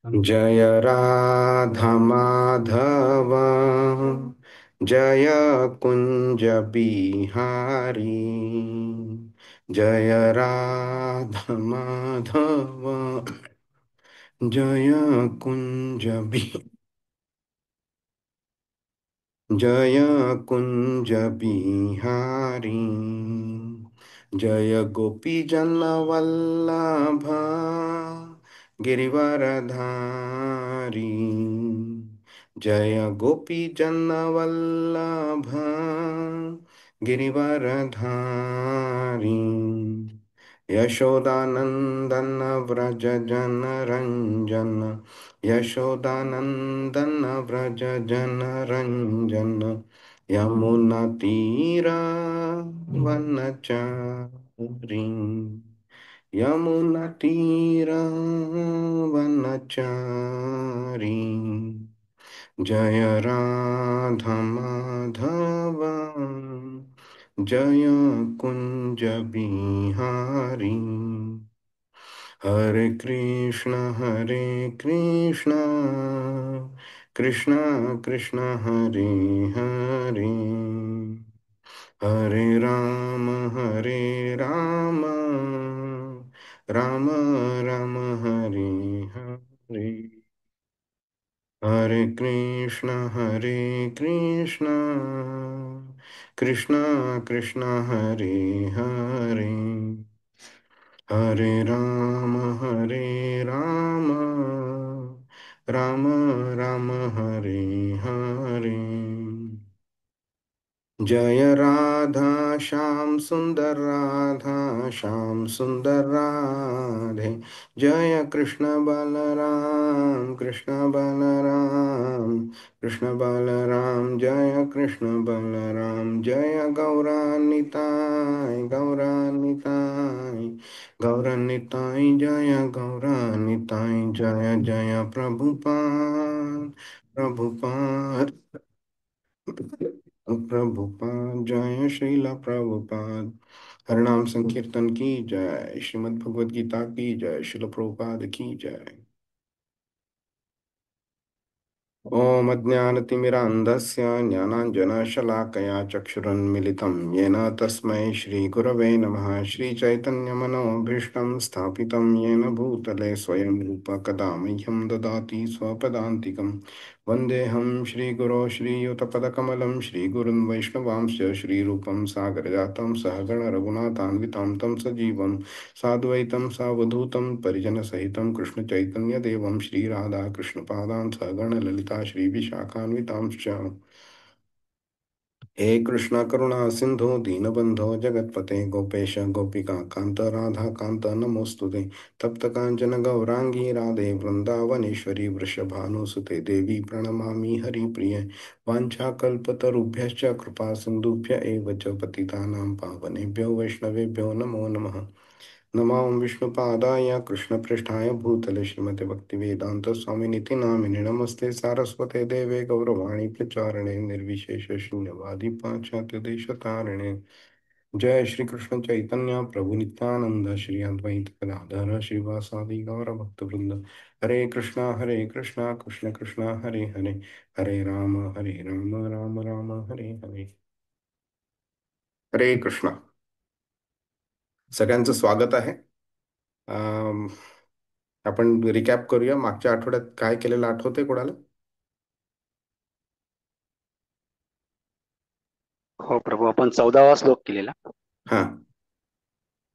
जय राधा माधव, जय कुंज बिहारी। जय राधा माधव, जय कुंज जय कुंज बिहारी। जय गोपी जन वल्लभ, गिरिवरधारी। जय गोपी जन वल्लभ, गिरिवरधारी। यशोदानंदन व्रज जन रंजन, यशोदानंदन व्रज जन रंजन। यमुना तीरा वनचारी, यमुना तीरा वनचारी। जय राधा माधव, जय कुंज बिहारी। हरे कृष्ण कृष्ण कृष्ण हरे हरे, हरे राम राम राम हरे हरे। हरे कृष्ण कृष्ण कृष्ण हरे हरे, हरे राम राम राम हरे हरे। जय राधा श्याम सुंदर, राधा श्याम सुंदर राधे। जय कृष्ण बलराम, कृष्ण बलराम, कृष्ण बलराम। जय कृष्ण बलराम, जय गौरानिताय, गौरानिताय, गौरानिताय। जय गौरानिताय, जय जय प्रभुपाद, प्रभुपाद, प्रभुपाद। जय श्रीला प्रभुपाद। हरिनाम संकीर्तन की जय, श्रीमद् भगवद गीता की जय, श्रील प्रभुपाद की जय। ॐ अज्ञानतिमिरान्धस्य ज्ञानाञ्जनशलाकया चक्षुरुन्मिलितं येन तस्मै श्रीगुरवे नमः। श्रीचैतन्यमनोभीष्टं स्थापितं येन भूतले स्वयं रूप कदा मह्यं ददाति स्वपदान्तिकं। वन्देऽहं श्रीगुरो श्रीयुतपदकमलं, श्रीगुरुन् वैष्णवांश्च श्रीरूपं सागरजातं सहगणरघुनाथान्वितं तं सजीवं साद्वैतं सावधूतं परिजनसहितं कृष्णचैतन्यदेवं श्रीराधाकृष्णपादान् सहगण ललिता श्रीविशाखान्वितांश्च। हे कृष्ण करुणा सिंधु दीनबंधो जगत्पते, गोपेश गोपिका कांत राधा कांत नमोस्तुते। तप्त कांचन गौरांगी राधे वृंदावनेश्वरी, वृषभानुसुते देवी प्रणमामि हरिप्रिये। वाञ्छाकल्पतरुभ्यश्च कृपा सिन्धुभ्य एव च पतितानां पावनेभ्यो वैष्णवेभ्यो नमो नमः। नमो विष्णुपादाय कृष्णपृष्ठाय भूतले श्रीमते भक्तिवेदांत स्वामिनिति नामिने, नमस्ते सारस्वते देवे गौरवाणी प्रचारणे निर्विशेष शून्यवादी पाश्चात्य देशतारिणे। जय श्री कृष्ण चैतन्य प्रभु नित्यानंद, श्री अद्वैत गदाधर श्रीवासादि गौर भक्तवृंद। हरे कृष्णा कृष्ण कृष्ण हरे हरे, हरे राम राम राम हरे हरे। हरे कृष्णा। सगळ्यांचं स्वागत आहे। अम, आपण रिकॅप करूया, मागच्या आठवड्यात काय केलेलं आठवते कोणाला? हो प्रभू, आपण 14वा श्लोक केलेला. हा,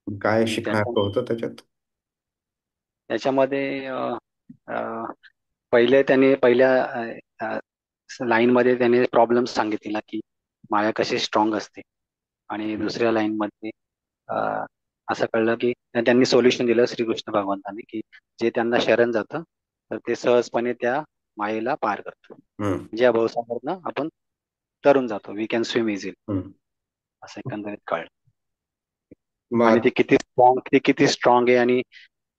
काय आणि शिकण्याचं होतं त्याच्यात? त्याच्यामध्ये अ, पहिले त्याने लाईन मध्ये त्याने प्रॉब्लेम सांगितलेला की माया कशी स्ट्रॉंग असते. आणि दुसऱ्या लाईन मध्ये अ, असं कळलं की त्यांनी सोल्युशन दिलं श्रीकृष्ण भगवंतांनी की जे त्यांना शरण जातं तर ते सहजपणे त्या मायेला पार करतं. हम्म. म्हणजे या भवसागरातनं आपण तरून जातो, वी कॅन स्विम इझिली, हम्म. असं एकंदरीत कळलं. आणि मग ती किती स्ट्रॉंग आहे. आणि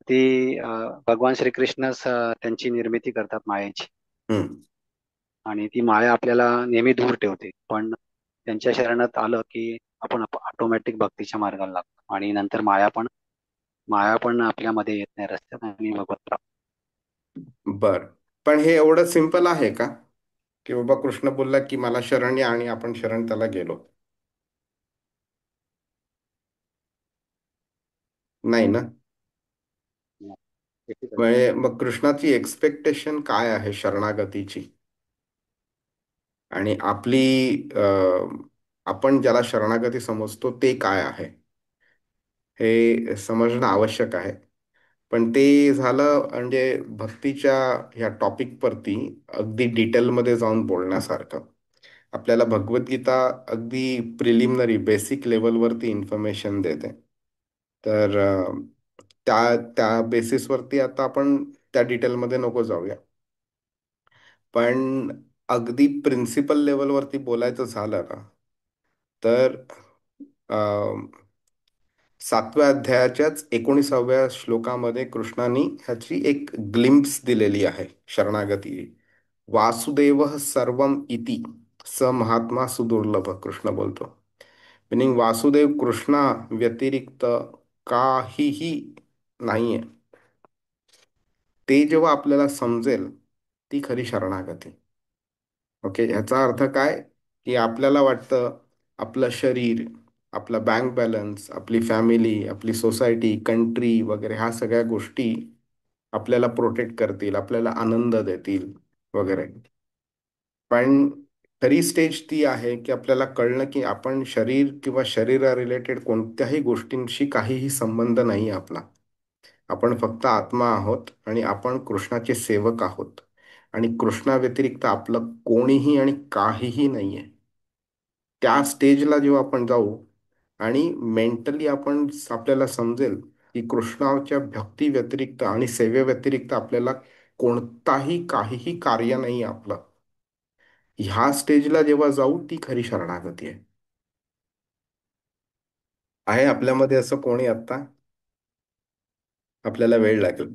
ती भगवान श्रीकृष्णच त्यांची निर्मिती करतात मायेची. हम्म. आणि ती माया आपल्याला नेहमी दूर ठेवते, पण त्यांच्या शरणात आलं की आपण ऑटोमॅटिक भक्तीच्या मार्गाला लागतो आणि नंतर माया पण आपल्यामध्ये येत नाही रस्त्यात आणि भगवत प्राप्त. बर. पण हे एवढं सिंपल आहे का, की बाबा कृष्ण बोलला की मला शरण या आणि आपण शरण त्याला गेलो? नाही ना. डिफिकल्ट आहे. म्हणजे मग कृष्णाची एक्सपेक्टेशन काय आहे शरणागतीची? आणि आपली आपण ज्याला शरणागती समजतो ते काय आहे, हे समजणं आवश्यक आहे. पण ते झालं म्हणजे भक्तीच्या ह्या टॉपिकवरती अगदी डिटेलमध्ये जाऊन बोलण्यासारखं. आपल्याला भगवद्गीता अगदी प्रिलिमिनरी बेसिक लेवलवरती इन्फॉर्मेशन देते. तर त्या त्या बेसिसवरती आता आपण त्या डिटेलमध्ये नको जाऊया. पण अगदी प्रिन्सिपल लेवलवरती बोलायचं झालं ना, तर अ, 7व्या अध्यायाच्याच 19व्या श्लोकामध्ये कृष्णाने ह्याची एक ग्लिम्प्स दिलेली आहे शरणागती. वासुदेव सर्वम इति स महात्मा सुदुर्लभ, कृष्ण बोलतो. मिनिंग वासुदेव कृष्णा व्यतिरिक्त काहीही नाहीये. ते जेव्हा आपल्याला समजेल, ती खरी शरणागती. ओके, ह्याचा अर्थ काय, की आपल्याला वाटतं आपलं शरीर, आपला बँक बॅलन्स, आपली फॅमिली, आपली सोसायटी, कंट्री वगैरे ह्या सगळ्या गोष्टी आपल्याला प्रोटेक्ट करतील, आपल्याला आनंद देतील वगैरे. पण खरी स्टेज ती आहे की आपल्याला कळलं की आपण शरीर किंवा शरीरा रिलेटेड कोणत्याही गोष्टींशी काहीही संबंध नाही आपला. आपण फक्त आत्मा आहोत आणि आपण कृष्णाचे सेवक आहोत. आणि कृष्णा व्यतिरिक्त आपलं कोणीही आणि काहीही नाहीये. त्या स्टेजला जेव्हा आपण जाऊ आणि मेंटली आपल्याला समजेल की कृष्णाच्या भक्ती व्यतिरिक्त आणि सेवे व्यतिरिक्त आपल्याला कोणताही काहीही कार्य नाही आपलं, ह्या स्टेजला जेव्हा जाऊ, ती खरी शरणागती आहे. आहे आपल्यामध्ये असं कोणी आत्ता? आपल्याला वेळ लागेल,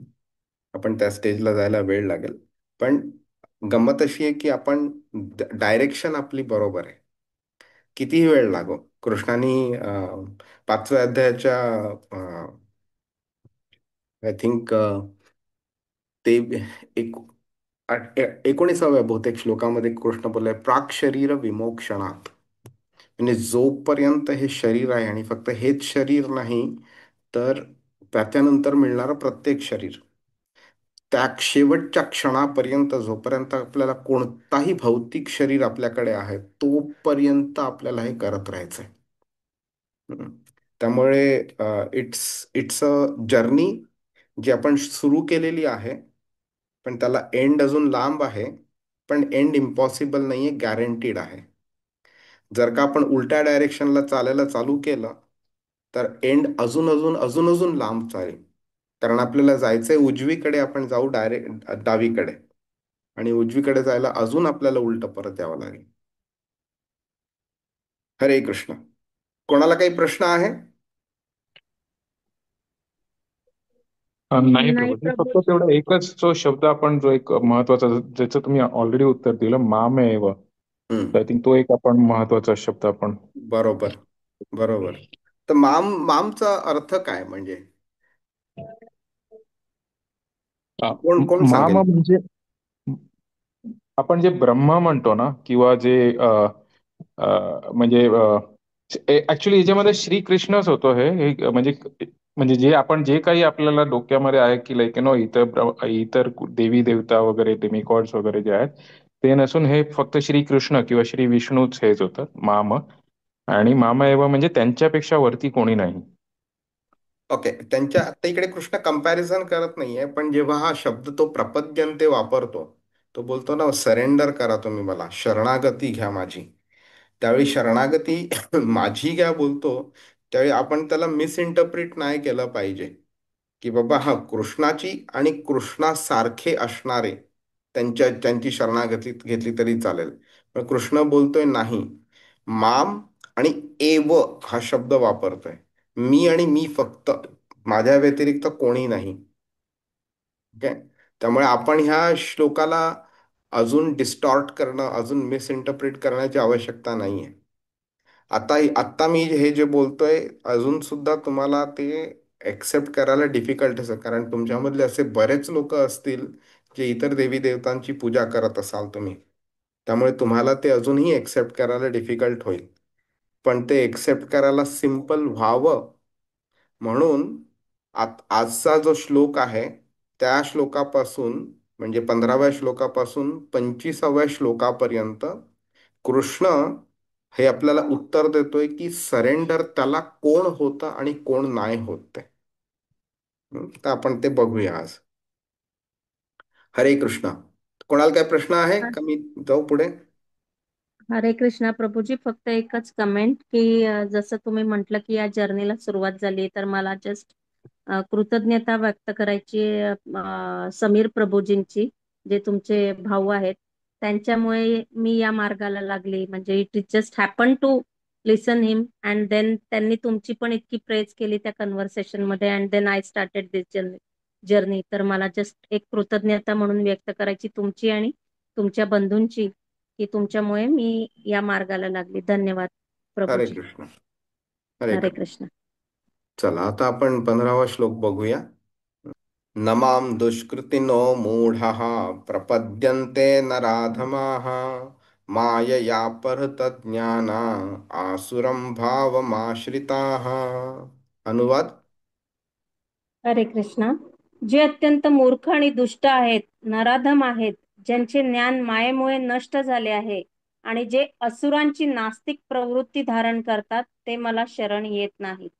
आपण त्या स्टेजला जायला वेळ लागेल. पण गंमत अशी आहे की आपण डायरेक्शन आपली बरोबर आहे. कितीही वेळ लागो, कृष्णाने 5व्या अध्यायाच्या आय थिंक ते एक 19व्या बहुतेक श्लोकामध्ये कृष्ण बोललाय प्राक शरीर विमोक्षणात. म्हणजे जोपर्यंत हे शरीर आहे आणि फक्त हेच शरीर नाही, तर त्याच्यानंतर मिळणारं प्रत्येक शरीर, त्या शेवटच्या क्षणापर्यंत जोपर्यंत आपल्याला कोणताही भौतिक शरीर आपल्याकडे आहे, तोपर्यंत आपल्याला हे करत राहायचंय. हम्म. त्यामुळे इट्स इट्स अ जर्नी जी आपण सुरू केलेली आहे, पण त्याला एंड अजून लांब आहे. पण एंड इम्पॉसिबल नाहीये, गॅरंटीड आहे. जर का आपण उलट्या डायरेक्शनला चालायला चालू केलं, तर एंड अजून अजून अजून अजून लांब चालेल. कारण आपल्याला जायचंय उजवीकडे, आपण जाऊ डायरेक्ट डावीकडे. आणि उजवीकडे जायला अजून आपल्याला उलट परत यावं लागेल. हरे कृष्ण. कोणाला काही प्रश्न आहे? नाही नाही प्रभू, प्रभू. फक्त तेवढा एकच जो शब्द आपण जो एक महत्वाचा, ज्याचं तुम्ही ऑलरेडी उत्तर दिलं, मामेव. हम्म. आय थिंक तो एक आपण महत्वाचा शब्द आपण बरोबर, बरोबर. तर मामचा अर्थ काय म्हणजे? कोण कोण माम सांगेल? म्हणजे आपण जे ब्रह्म म्हणतो ना, किंवा जे म्हणजे ऍक्च्युली याच्यामध्ये श्रीकृष्णच होतो. म्हणजे म्हणजे जे आपण जे काही आपल्याला डोक्यामध्ये आहे की लाईक इतर इतर देवी देवता वगैरे डेमिगॉड्स वगैरे जे आहेत, ते नसून हे फक्त श्रीकृष्ण किंवा श्री विष्णूच हेच होतं माम. आणि माम एव म्हणजे त्यांच्यापेक्षा वरती कोणी नाही. ओके, त्यांच्या आता इकडे कृष्ण कंपॅरिझन करत नाहीये, पण जेव्हा हा शब्द तो प्रपद्यंते वापरतो, तो बोलतो ना सरेंडर करा तुम्ही मला, शरणागती घ्या माझी. त्यावेळी शरणागती माझी घ्या बोलतो, त्यावेळी आपण त्याला मिसइंटरप्रिट नाही केलं पाहिजे. की बाबा हा कृष्णाची आणि कृष्णासारखे असणारे त्यांची शरणागती घेतली तरी चालेल. पण कृष्ण बोलतोय नाही, माम आणि एव हा शब्द वापरतोय. मी आणि मी फक्त, माझ्या व्यतिरिक्त कोणी नाही. ओके. त्यामुळे आपण ह्या श्लोकाला अजून डिस्टॉर्ट करणं, अजून मिसइंटरप्रिट करण्याची आवश्यकता नाहीये. आत्ता मी हे जे बोलतोय, अजून सुद्धा तुम्हाला ते एक्सेप्ट करायला डिफिकल्ट आहे, कारण तुमच्यामधले असे बरेच लोक असतील जे इतर देवी देवतांची पूजा करत असाल तुम्ही, त्यामुळे तुम्हाला ते अजूनही एक्सेप्ट करायला डिफिकल्ट होईल. पण ते एक्सेप्ट करायला सिम्पल व्हावं म्हणून आजचा जो श्लोक आहे त्या श्लोकापासून, म्हणजे 15व्या श्लोकापासून 25व्या श्लोकापर्यंत कृष्ण हे आपल्याला उत्तर देतोय की सरेंडर त्याला कोण होतं आणि कोण नाही होत ते. तर आपण ते बघूया आज. हरे कृष्णा. कोणाला काय प्रश्न आहे का मी जाऊ पुढे? हरे कृष्णा प्रभूजी, फक्त एकच कमेंट की जसं तुम्ही म्हटलं की या जर्नीला सुरुवात झाली, तर मला जस्ट कृतज्ञता व्यक्त करायची समीर प्रभूजींची, जे तुमचे भाऊ आहेत. त्यांच्यामुळे मी या मार्गाला लागली. म्हणजे it is just happen to listen him and then त्यांनी तुमची पण इतकी प्रेज केली त्या कन्व्हर्सेशन मध्ये, and then I started this journey. तर मला जस्ट एक कृतज्ञता म्हणून व्यक्त करायची तुमची आणि तुमच्या बंधूंची, की तुमच्यामुळे मी या मार्गाला लागली. धन्यवाद हरे प्रभूजी. कृष्ण. हरे हरे कृष्ण. कृष्ण. चला आता आपण 15वा श्लोक बघूया. नमाम दुष्कृतिनो मूढः प्रपद्यन्ते नराधमाः माययापहृतज्ञाना आसुरं भावमाश्रिताः. अनुवाद. हरे कृष्णा. जे अत्यंत मूर्ख आणि दुष्ट आहेत, नराधम आहेत, ज्यांचे ज्ञान मायेमुळे नष्ट झाले आहे आणि जे असुरांची नास्तिक प्रवृत्ती धारण करतात, ते मला शरण येत नाहीत.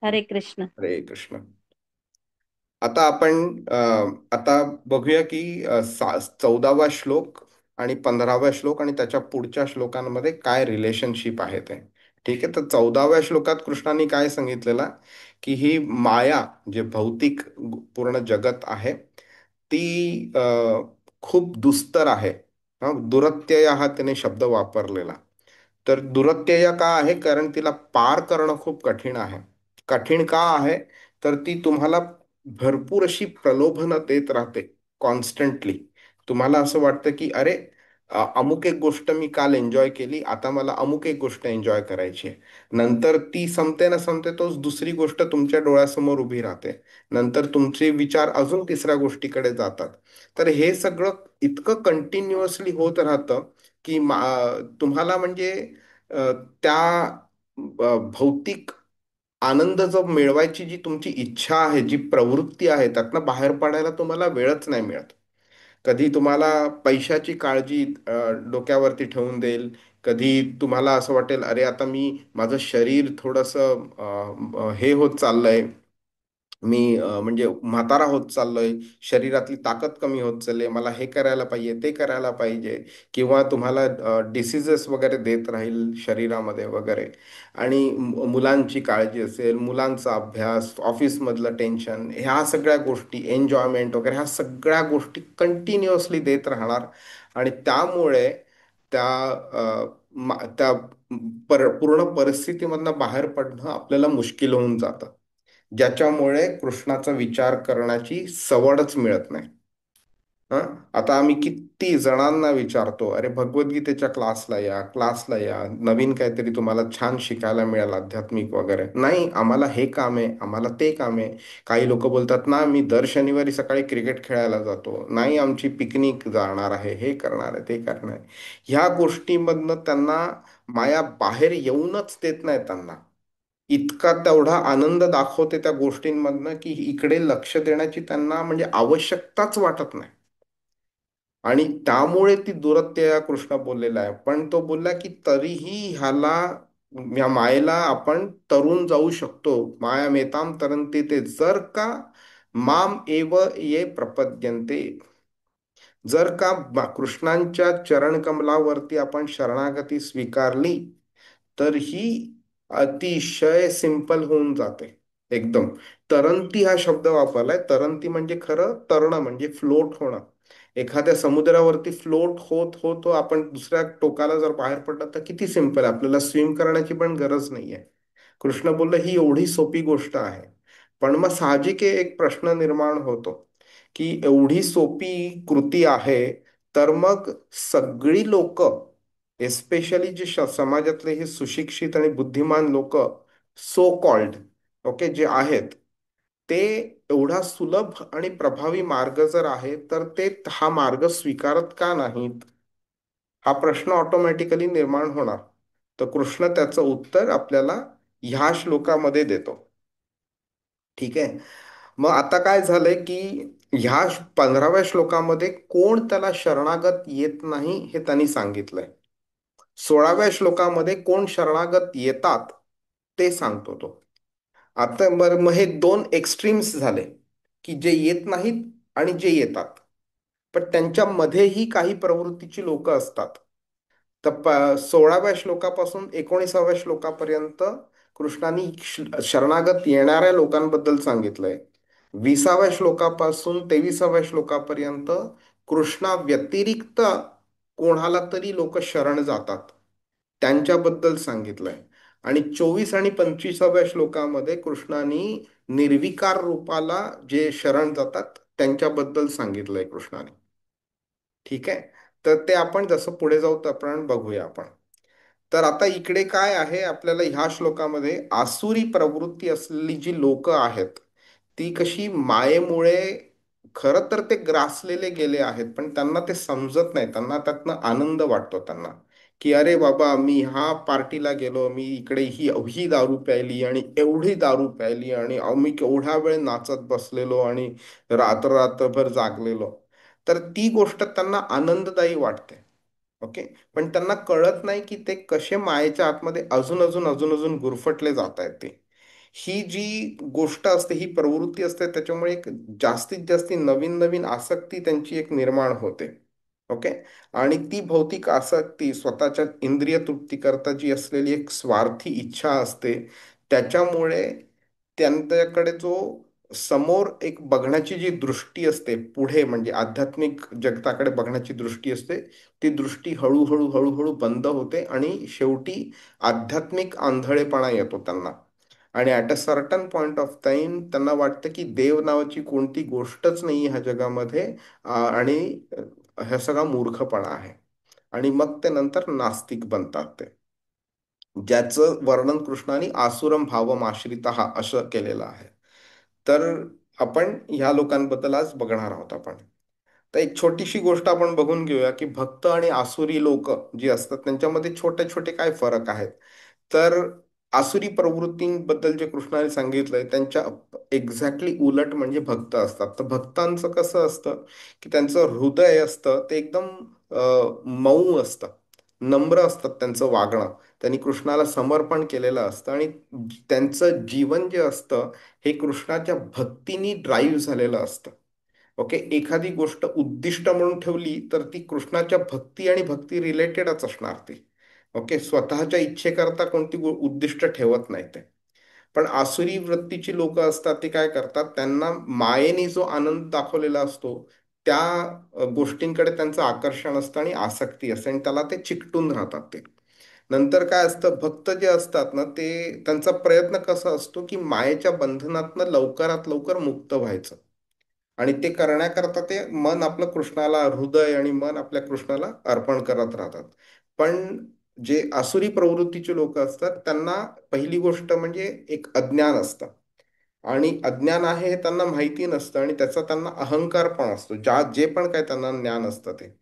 हरे कृष्ण. हरे कृष्ण. आता आपण आता बघूया की 14वा श्लोक आणि 15वा श्लोक आणि त्याच्या पुढच्या श्लोकांमध्ये काय रिलेशनशिप आहे ते. ठीक आहे. तर 14व्या श्लोकात कृष्णाने काय सांगितलेलं की ही माया, जे भौतिक पूर्ण जगत आहे, ती खूप दुस्तर आहे. हा, दुरत्यय हा त्याने शब्द वापरलेला. तर दुरत्यय का आहे? कारण तिला पार करणं खूप कठीण आहे. कठीण का आहे? तर ती तुम्हाला भरपूर अशी प्रलोभनं देत राहते कॉन्स्टंटली. तुम्हाला असं वाटतं की अरे, अमुक एक गोष्ट मी काल एन्जॉय केली, आता मला अमुक एक गोष्ट एन्जॉय करायची आहे. नंतर ती संपते ना संपते तोच दुसरी गोष्ट तुमच्या डोळ्यासमोर उभी राहते. नंतर तुमचे विचार अजून तिसऱ्या गोष्टीकडे जातात. तर हे सगळं इतकं कंटिन्युअसली होत राहतं की तुम्हाला म्हणजे त्या भौतिक आनंद जो मिळवायची जी तुमची इच्छा आहे, जी प्रवृत्ती आहे, त्यातनं बाहेर पडायला तुम्हाला वेळच नाही मिळत. कधी तुम्हाला पैशाची काळजी डोक्यावरती ठेवून देईल. कधी तुम्हाला असं वाटेल अरे आता मी माझं शरीर थोडंसं हे होत चाललंय, मी म्हणजे म्हातारा होत चाललोय, शरीरातली ताकद कमी होत चालली, मला हे करायला पाहिजे ते करायला पाहिजे. किंवा तुम्हाला डिसिजेस वगैरे देत राहील शरीरामध्ये वगैरे. आणि मुलांची काळजी असेल, मुलांचा अभ्यास, ऑफिसमधलं टेन्शन, ह्या सगळ्या गोष्टी, एन्जॉयमेंट वगैरे, ह्या सगळ्या गोष्टी कंटिन्युअसली देत राहणार. आणि त्यामुळे त्या त्या पूर्ण परिस्थितीमधनं बाहेर पडणं आपल्याला मुश्किल होऊन जातं, ज्याच्यामुळे कृष्णाचा विचार करण्याची सवडच मिळत नाही. हं? आता आम्ही किती जणांना विचारतो, अरे भगवद्गीतेच्या क्लासला या, क्लासला या, नवीन काहीतरी तुम्हाला छान शिकायला मिळेल आध्यात्मिक वगैरे. नाही, आम्हाला हे काम आहे, आम्हाला ते काम आहे. काही लोक बोलतात ना, मी दर शनिवारी सकाळी क्रिकेट खेळायला जातो, नाही आमची पिकनिक जाणार आहे, हे करणार आहे ते करणार आहे. ह्या गोष्टीमधनं त्यांना माया बाहेर येऊनच देत नाही. त्यांना इतका तेवढा आनंद दाखवते त्या गोष्टींमधनं की इकडे लक्ष देण्याची त्यांना म्हणजे आवश्यकताच वाटत नाही. आणि त्यामुळे ती दुरत्यया कृष्ण बोललेला आहे. पण तो बोलला की तरीही ह्याला, या मायेला आपण तरून जाऊ शकतो. माया मेताम तरंती ते, जर का माम एव ये प्रपद्यन्ते, जर का कृष्णांच्या चरणकमलावरती आपण शरणागती स्वीकारली, तर ही अतिशय सिंपल होऊन जाते एकदम. तरंती हा शब्द वापरलाय. तरंती म्हणजे खरं तरणं म्हणजे फ्लोट होणं. एखाद्या समुद्रावरती फ्लोट होत होत आपण दुसऱ्या टोकाला जर बाहेर पडलं तर किती सिंपल आहे, आपल्याला स्विम करण्याची पण गरज नाहीये. कृष्ण बोललं ही एवढी सोपी गोष्ट आहे. पण मग साहजिक एक प्रश्न निर्माण होतो की एवढी सोपी कृती आहे, तर मग सगळी लोक, एस्पेशली जे समाजातले हे सुशिक्षित आणि बुद्धिमान लोक, सो कॉल्ड, ओके, जे आहेत, ते एवढा सुलभ आणि प्रभावी मार्ग जर आहे तर ते हा मार्ग स्वीकारत का नाहीत, हा प्रश्न ऑटोमॅटिकली निर्माण होणार. तर कृष्ण त्याचं उत्तर आपल्याला ह्या श्लोकामध्ये देतो. ठीक आहे. मग आता काय झालंय की ह्या 15व्या श्लोकामध्ये कोण त्याला शरणागत येत नाही हे त्यांनी सांगितलंय. 16व्या श्लोकामध्ये कोण शरणागत येतात ते सांगतो तो. आता बरं, मग हे दोन एक्स्ट्रीम्स झाले की जे येत नाहीत आणि जे येतात. पण त्यांच्या मध्येही काही प्रवृत्तीची लोक असतात. तर 16व्या श्लोकापासून 19व्या श्लोकापर्यंत कृष्णाने शरणागत येणाऱ्या लोकांबद्दल सांगितलंय. 20व्या श्लोकापासून 23व्या श्लोकापर्यंत कृष्णा व्यतिरिक्त कोणाला तरी लोक शरण जातात त्यांच्याबद्दल सांगितलंय. आणि 24 आणि 25व्या श्लोकामध्ये कृष्णाने निर्विकार रूपाला जे शरण जातात त्यांच्याबद्दल सांगितलंय कृष्णाने. ठीक आहे. तर ते आपण जसं पुढे जाऊ तर आपण बघूया आपण. तर आता इकडे काय आहे, आपल्याला ह्या श्लोकामध्ये आसुरी प्रवृत्ती असलेली जी लोक आहेत ती कशी मायेमुळे खरं तर ते ग्रासलेले गेले आहेत, पण त्यांना ते समजत नाही. त्यांना त्यातनं आनंद वाटतो त्यांना, की अरे बाबा मी ह्या पार्टीला गेलो, मी इकडे ही एवढी दारू प्यायली आणि एवढी दारू प्यायली आणि मी केवढ्या वेळ नाचत बसलेलो आणि रात्रभर जागलेलो. तर ती गोष्ट त्यांना आनंददायी वाटते. ओके. पण त्यांना कळत नाही की ते कसे मायेच्या आतमध्ये अजून अजून अजून अजून गुरफटले जात आहेत ते. ही जी गोष्ट असते, ही प्रवृत्ती असते, त्याच्यामुळे एक जास्तीत जास्त नवीन नवीन आसक्ती त्यांची एक निर्माण होते. ओके. आणि ती भौतिक आसक्ती स्वतःच्या इंद्रिय तृप्तीकरता जी असलेली एक स्वार्थी इच्छा असते, त्याच्यामुळे त्यांच्याकडे जो समोर एक बघण्याची जी दृष्टी असते, पुढे म्हणजे आध्यात्मिक जगताकडे बघण्याची दृष्टी असते, ती दृष्टी हळूहळू हळूहळू बंद होते आणि शेवटी आध्यात्मिक आंधळेपणा येतो त्यांना. आणि at a certain point of time त्यांना वाटतं की देव नावाची कोणती गोष्टच नाही ह्या जगामध्ये, आणि हा सगळा मूर्खपणा आहे. आणि मग ते नंतर नास्तिक बनतात ते, ज्याचं वर्णन कृष्णाने आसुरम भावम आश्रिता असं केलेलं आहे. तर आपण ह्या लोकांबद्दल आज बघणार आहोत आपण. तर एक छोटीशी गोष्ट आपण बघून घेऊया की भक्त आणि आसुरी लोक जी असतात त्यांच्यामध्ये छोटे छोटे काय फरक आहेत. तर आसुरी प्रवृत्तींबद्दल जे कृष्णाने सांगितलंय त्यांच्या एक्झॅक्टली उलट म्हणजे भक्त असतात. तर भक्तांचं कसं असतं की त्यांचं हृदय असतं ते एकदम मऊ असतं, नम्र असतात त्यांचं वागणं. त्यांनी कृष्णाला समर्पण केलेलं असतं आणि त्यांचं जीवन जे असतं हे कृष्णाच्या भक्तीनी ड्राईव्ह झालेलं असतं. ओके. एखादी गोष्ट उद्दिष्ट म्हणून ठेवली तर ती कृष्णाच्या भक्ती आणि भक्ती रिलेटेडच असणार ती. ओके. स्वतःच्या इच्छेकरता कोणती उद्दिष्ट ठेवत नाही ते. पण आसुरी वृत्तीची लोक असतात ते काय करतात, त्यांना मायेने जो आनंद दाखवलेला असतो त्या गोष्टींकडे त्यांचं आकर्षण असतं आणि आसक्ती असते आणि त्याला ते चिकटून राहतात ते. नंतर काय असतं, भक्त जे असतात ना ते त्यांचा प्रयत्न कसा असतो की मायेच्या बंधनातनं लवकरात लवकर मुक्त व्हायचं. आणि ते करण्याकरता ते मन आपलं कृष्णाला, हृदय आणि मन आपल्या कृष्णाला अर्पण करत राहतात. पण जे आसुरी प्रवृत्तीचे लोक असतात त्यांना पहिली गोष्ट म्हणजे एक अज्ञान असतं. आणि अज्ञान आहे हे त्यांना माहिती नसतं आणि त्याचा त्यांना अहंकार पण असतो, जे पण काय त्यांना ज्ञान असतं ते.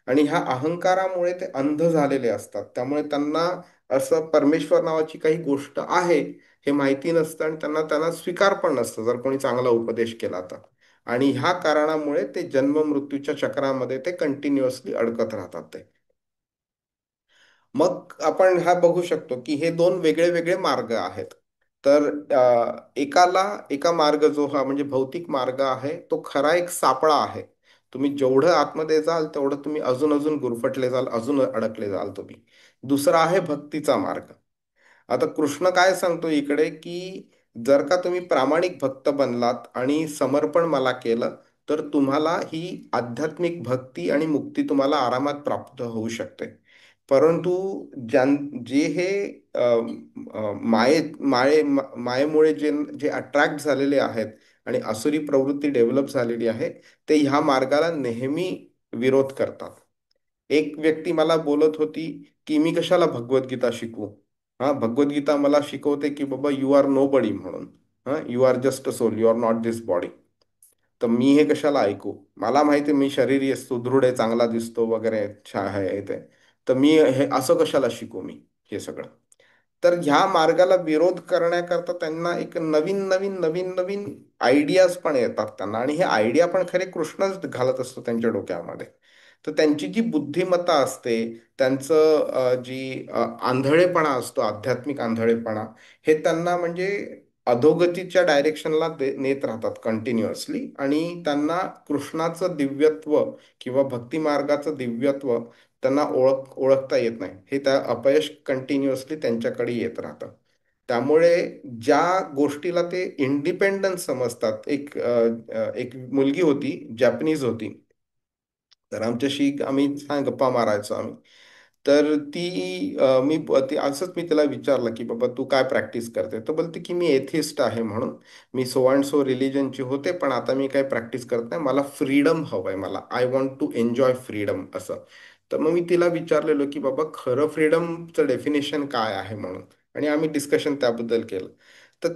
आणि ह्या अहंकारामुळे ते अंध झालेले असतात. त्यामुळे त्यांना असं परमेश्वर नावाची काही गोष्ट आहे हे माहिती नसतं आणि त्यांना त्यांना स्वीकार पण नसतं जर कोणी चांगला उपदेश केला तर. आणि ह्या कारणामुळे ते जन्म मृत्यूच्या चक्रामध्ये ते कंटिन्युअसली अडकत राहतात ते. मग आपण हा बघू शकतो की हे दोन वेगळे वेगळे मार्ग आहेत. तर एका मार्ग जो हा म्हणजे भौतिक मार्ग आहे तो खरा एक सापळा आहे. तुम्ही जेवढं आतमध्ये जाल तेवढं तुम्ही अजून अजून गुरफटले जाल, अजून अडकले जाल तुम्ही. दुसरा आहे भक्तीचा मार्ग. आता कृष्ण काय सांगतो इकडे की जर का तुम्ही प्रामाणिक भक्त बनलात आणि समर्पण मला केलं तर तुम्हाला ही आध्यात्मिक भक्ती आणि मुक्ती तुम्हाला आरामात प्राप्त होऊ शकते. परंतु जे हे मायेमुळे जे जे अट्रॅक्ट झालेले आहेत आणि आसुरी प्रवृत्ती डेव्हलप झालेली आहे ते ह्या मार्गाला नेहमी विरोध करतात. एक व्यक्ती मला बोलत होती की मी कशाला भगवद्गीता शिकू, हा भगवद्गीता मला शिकवते की बाबा यू आर नो बडी म्हणून. You are just a soul, you are not this body. तर मी हे कशाला ऐकू? मला माहिती आहे मी शरीर सुदृढ आहे, चांगला दिसतो वगैरे, आहे ते. तर मी हे असं कशाला शिकू मी हे सगळं? तर ह्या मार्गाला विरोध करण्याकरता त्यांना एक नवीन नवीन नवीन नवीन आयडियाज पण येतात त्यांना, आणि हे आयडिया पण खरे कृष्णच घालत असतो त्यांच्या डोक्यामध्ये. तर त्यांची जी बुद्धिमत्ता असते, त्यांचं जी आंधळेपणा असतो, आध्यात्मिक आंधळेपणा, हे त्यांना म्हणजे अधोगतीच्या डायरेक्शनला नेत राहतात कंटिन्युअसली. आणि त्यांना कृष्णाचं दिव्यत्व किंवा भक्ती मार्गाचं दिव्यत्व त्यांना ओळखता येत नाही. हे त्या अपयश कंटिन्युअसली त्यांच्याकडे येत राहतं. त्यामुळे ज्या गोष्टीला ते इंडिपेंडन्स समजतात, एक मुलगी होती, जॅपनीज होती. तर आमच्याशी आम्ही गप्पा मारायचो आम्ही. तर ती असंच मी तिला विचारलं की बाबा तू काय प्रॅक्टिस करते? तर बोलते की मी एथिस्ट आहे म्हणून, मी सो अँड सो रिलिजनची होते, पण आता मी काय प्रॅक्टिस करत नाही, मला फ्रीडम हवंय, मला I want to enjoy freedom असं. तर मग मी तिला विचारलेलं की बाबा खरं फ्रीडमचं डेफिनेशन काय आहे म्हणून, आणि आम्ही डिस्कशन त्याबद्दल केलं. तर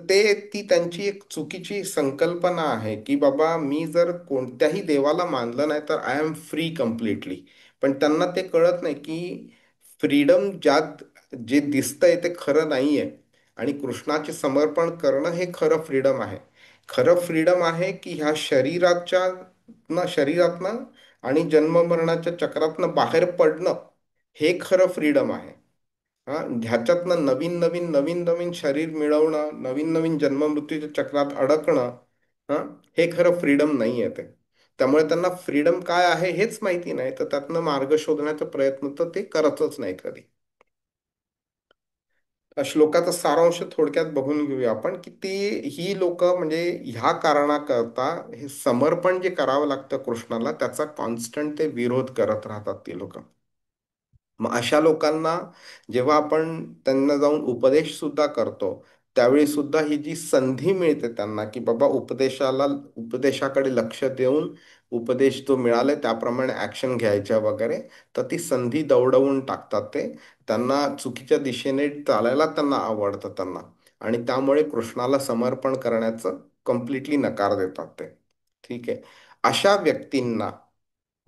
ती त्यांची एक चुकीची संकल्पना आहे की बाबा मी जर कोणत्याही देवाला मानलं नाही तर आय एम फ्री कम्प्लिटली. पण त्यांना ते कळत नाही की फ्रीडम ज्यात जे दिसतंय ते खरं नाहीये, आणि कृष्णाचे समर्पण करणं हे खरं फ्रीडम आहे. खरं फ्रीडम आहे की ह्या शरीरातनं आणि जन्ममरणाच्या चक्रातनं बाहेर पडणं, हे खरं फ्रीडम आहे. हा, ह्याच्यातनं नवीन नवीन नवीन नवीन शरीर मिळवणं, नवीन नवीन जन्ममृत्यूच्या चक्रात अडकणं, हा, हे खरं फ्रीडम नाही आहे ते. त्यामुळे त्यांना फ्रीडम काय आहे हेच माहिती नाही, तर त्यातनं मार्ग शोधण्याचा प्रयत्न तर ते करतच नाहीत कधी. श्लोकाचा सारांश थोडक्यात बघून घेऊया आपण, की ही लोक म्हणजे ह्या कारणाकरता हे समर्पण जे करावं लागतं कृष्णाला, त्याचा कॉन्स्टंट ते विरोध करत राहतात ती लोक. मग अशा लोकांना जेव्हा आपण त्यांना जाऊन उपदेश सुद्धा करतो, त्यावेळी सुद्धा ही जी संधी मिळते त्यांना की बाबा उपदेशाकडे लक्ष देऊन उपदेश जो मिळालाय त्याप्रमाणे ऍक्शन घ्यायच्या वगैरे, तर ती संधी दवडवून टाकतात ते. त्यांना चुकीच्या दिशेने चालायला त्यांना आवडतं त्यांना, आणि त्यामुळे कृष्णाला समर्पण करण्याचं कम्प्लिटली नकार देतात ते. ठीक आहे. अशा व्यक्तींना,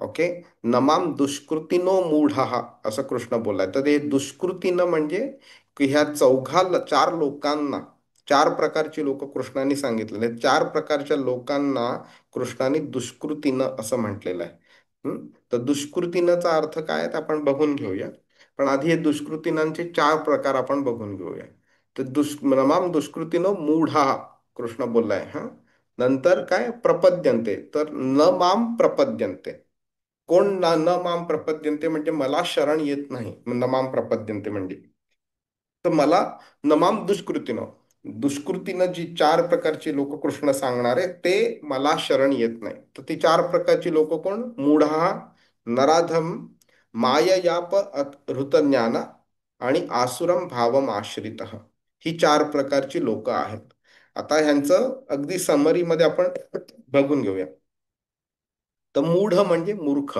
ओके, नमाम दुष्कृतीनो मूढा, असं कृष्ण बोललाय. तर ते दुष्कृतीनं म्हणजे की ह्या चार लोकांना, चार प्रकारची लोक कृष्णाने सांगितलेले, चार प्रकारच्या लोकांना कृष्णाने दुष्कृतीनं असं म्हटलेलं आहे. तर दुष्कृतीनंचा अर्थ काय आहे ते आपण बघून घेऊया. पण आधी हे दुष्कृतीनांचे चार प्रकार आपण बघून घेऊया. तर नमाम दुष्कृतीनं मूढा कृष्ण बोललाय. नंतर काय? प्रपद्यंते. तर न माम प्रपद्यंते. कोण न माम प्रपद्यंते म्हणजे मला शरण येत नाही, न माम प्रपद्यंते म्हणजे. तर मला नमाम दुष्कृतीनं जी चार प्रकारची लोक कृष्ण सांगणारे ते मला शरण येत नाही. तर ती चार प्रकारची लोक कोण? मूढा, नराधम, माययाप ऋतज्ञान आणि आसुरम भावम आश्रित, ही चार प्रकारची लोक आहेत. आता ह्यांचं अगदी समरीमध्ये आपण बघून घेऊया. तर मूढ म्हणजे मूर्ख.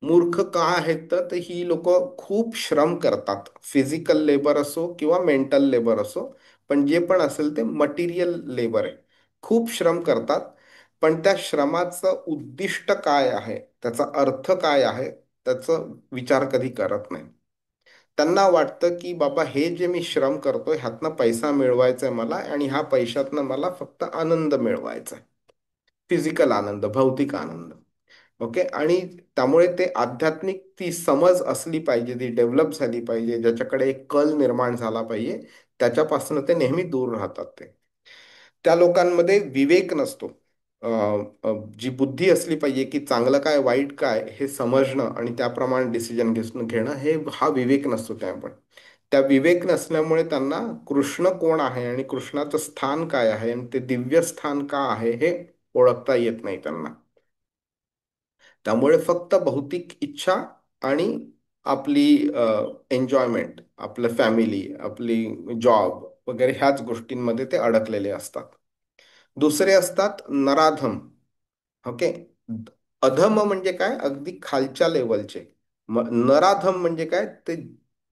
मूर्ख का आहेत? तर ही लोक खूप श्रम करतात, फिजिकल लेबर असो किंवा मेंटल लेबर असो, पण जे पण असेल ते मटेरियल लेबर आहे. खूप श्रम करतात, पण त्या श्रमाचं उद्दिष्ट काय आहे, त्याचा अर्थ काय आहे, त्याचा विचार कधी करत नाही. त्यांना वाटतं की बाबा हे जे मी श्रम करतोय ह्यातनं पैसा मिळवायचा आहे मला, आणि ह्या पैशातनं मला फक्त आनंद मिळवायचा आहे, फिजिकल आनंद, भौतिक आनंद. ओके. आणि त्यामुळे ते आध्यात्मिक ती समज असली पाहिजे, ती डेव्हलप झाली पाहिजे, ज्याच्याकडे एक कल निर्माण झाला पाहिजे, त्याच्यापासून ते नेहमी दूर राहतात ते. त्या लोकांमध्ये विवेक नसतो. जी बुद्धी असली पाहिजे की चांगलं काय वाईट काय हे समजणं आणि त्याप्रमाणे डिसिजन घेणं, हा विवेक नसतो त्यामुळे. त्या विवेक नसल्यामुळे त्यांना कृष्ण कोण आहे आणि कृष्णाचं स्थान काय आहे आणि ते दिव्य स्थान का आहे हे ओळखता येत नाही त्यांना. त्यामुळे फक्त भौतिक इच्छा आणि आपली एन्जॉयमेंट, आपलं फॅमिली, आपली जॉब वगैरे ह्याच गोष्टींमध्ये ते अडकलेले असतात. दुसरे असतात नराधम. ओके. अधम म्हणजे काय? अगदी खालच्या लेवलचे. नराधम म्हणजे काय?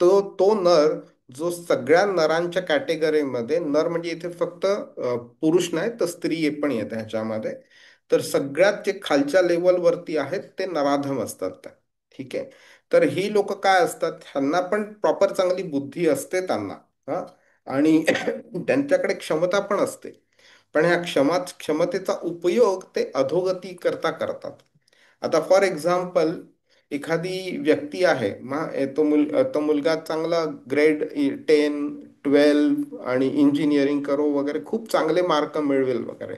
तो नर जो सगळ्या नरांच्या कॅटेगरीमध्ये, नर म्हणजे इथे फक्त पुरुष नाही तर स्त्री पण येते ह्याच्यामध्ये, तर सगळ्यात जे खालच्या लेवलवरती आहेत ते नराधम असतात त्या. ठीक आहे. तर ही लोक काय असतात, ह्यांना पण प्रॉपर चांगली बुद्धी असते त्यांना. हा. आणि त्यांच्याकडे क्षमता पण असते, पण ह्या क्षमतेचा उपयोग ते अधोगती करता करतात. आता फॉर एक्झाम्पल, एखादी व्यक्ती आहे, तो मुलगा चांगला ग्रेड 10, 12 आणि इंजिनिअरिंग करो वगैरे, खूप चांगले मार्क मिळवेल वगैरे,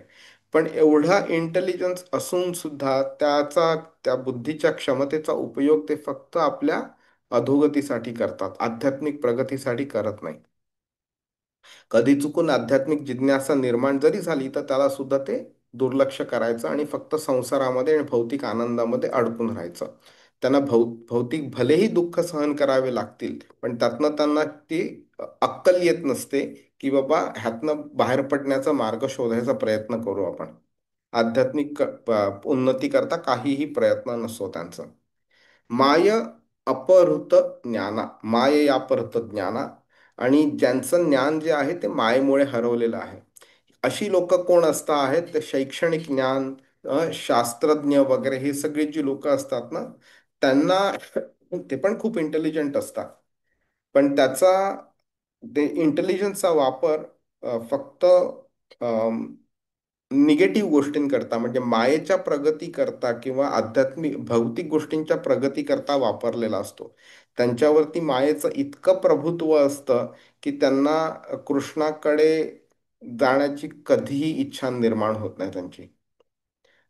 पण एवढा इंटेलिजन्स असून सुद्धा त्या बुद्धीच्या क्षमतेचा उपयोग ते फक्त आपल्या अधोगतीसाठी करतात, आध्यात्मिक प्रगतीसाठी करत नाही. कधी चुकून आध्यात्मिक जिज्ञासा निर्माण जरी झाली तर त्याला सुद्धा ते दुर्लक्ष करायचं आणि फक्त संसारामध्ये आणि भौतिक आनंदामध्ये अडकून राहायचं. त्यांना भौतिक भलेही दुःख सहन करावे लागतील, पण त्यातनं त्यांना ती अक्कल येत नसते की बाबा ह्यातनं बाहेर पडण्याचा मार्ग शोधायचा प्रयत्न करू आपण. आध्यात्मिक उन्नती करता काहीही प्रयत्न नसतो त्यांचा. माय अपहृत ज्ञाना, माय अपहृत ज्ञाना, आणि ज्यांचं ज्ञान जे आहे ते मायेमुळे हरवलेलं आहे. अशी लोक कोण असतात आहेत, ते शैक्षणिक ज्ञान, शास्त्रज्ञ वगैरे हे सगळे जी लोक असतात ना, त्यांना ते पण खूप इंटेलिजंट असतात, पण ते इंटेलिजन्सचा वापर फक्त निगेटिव्ह गोष्टींकरता, म्हणजे मायेच्या प्रगती करता किंवा आध्यात्मिक भौतिक गोष्टींच्या प्रगती करता वापरलेला असतो. त्यांच्यावरती मायेचं इतकं प्रभुत्व असतं की त्यांना कृष्णाकडे जाण्याची कधीही इच्छा निर्माण होत नाही त्यांची.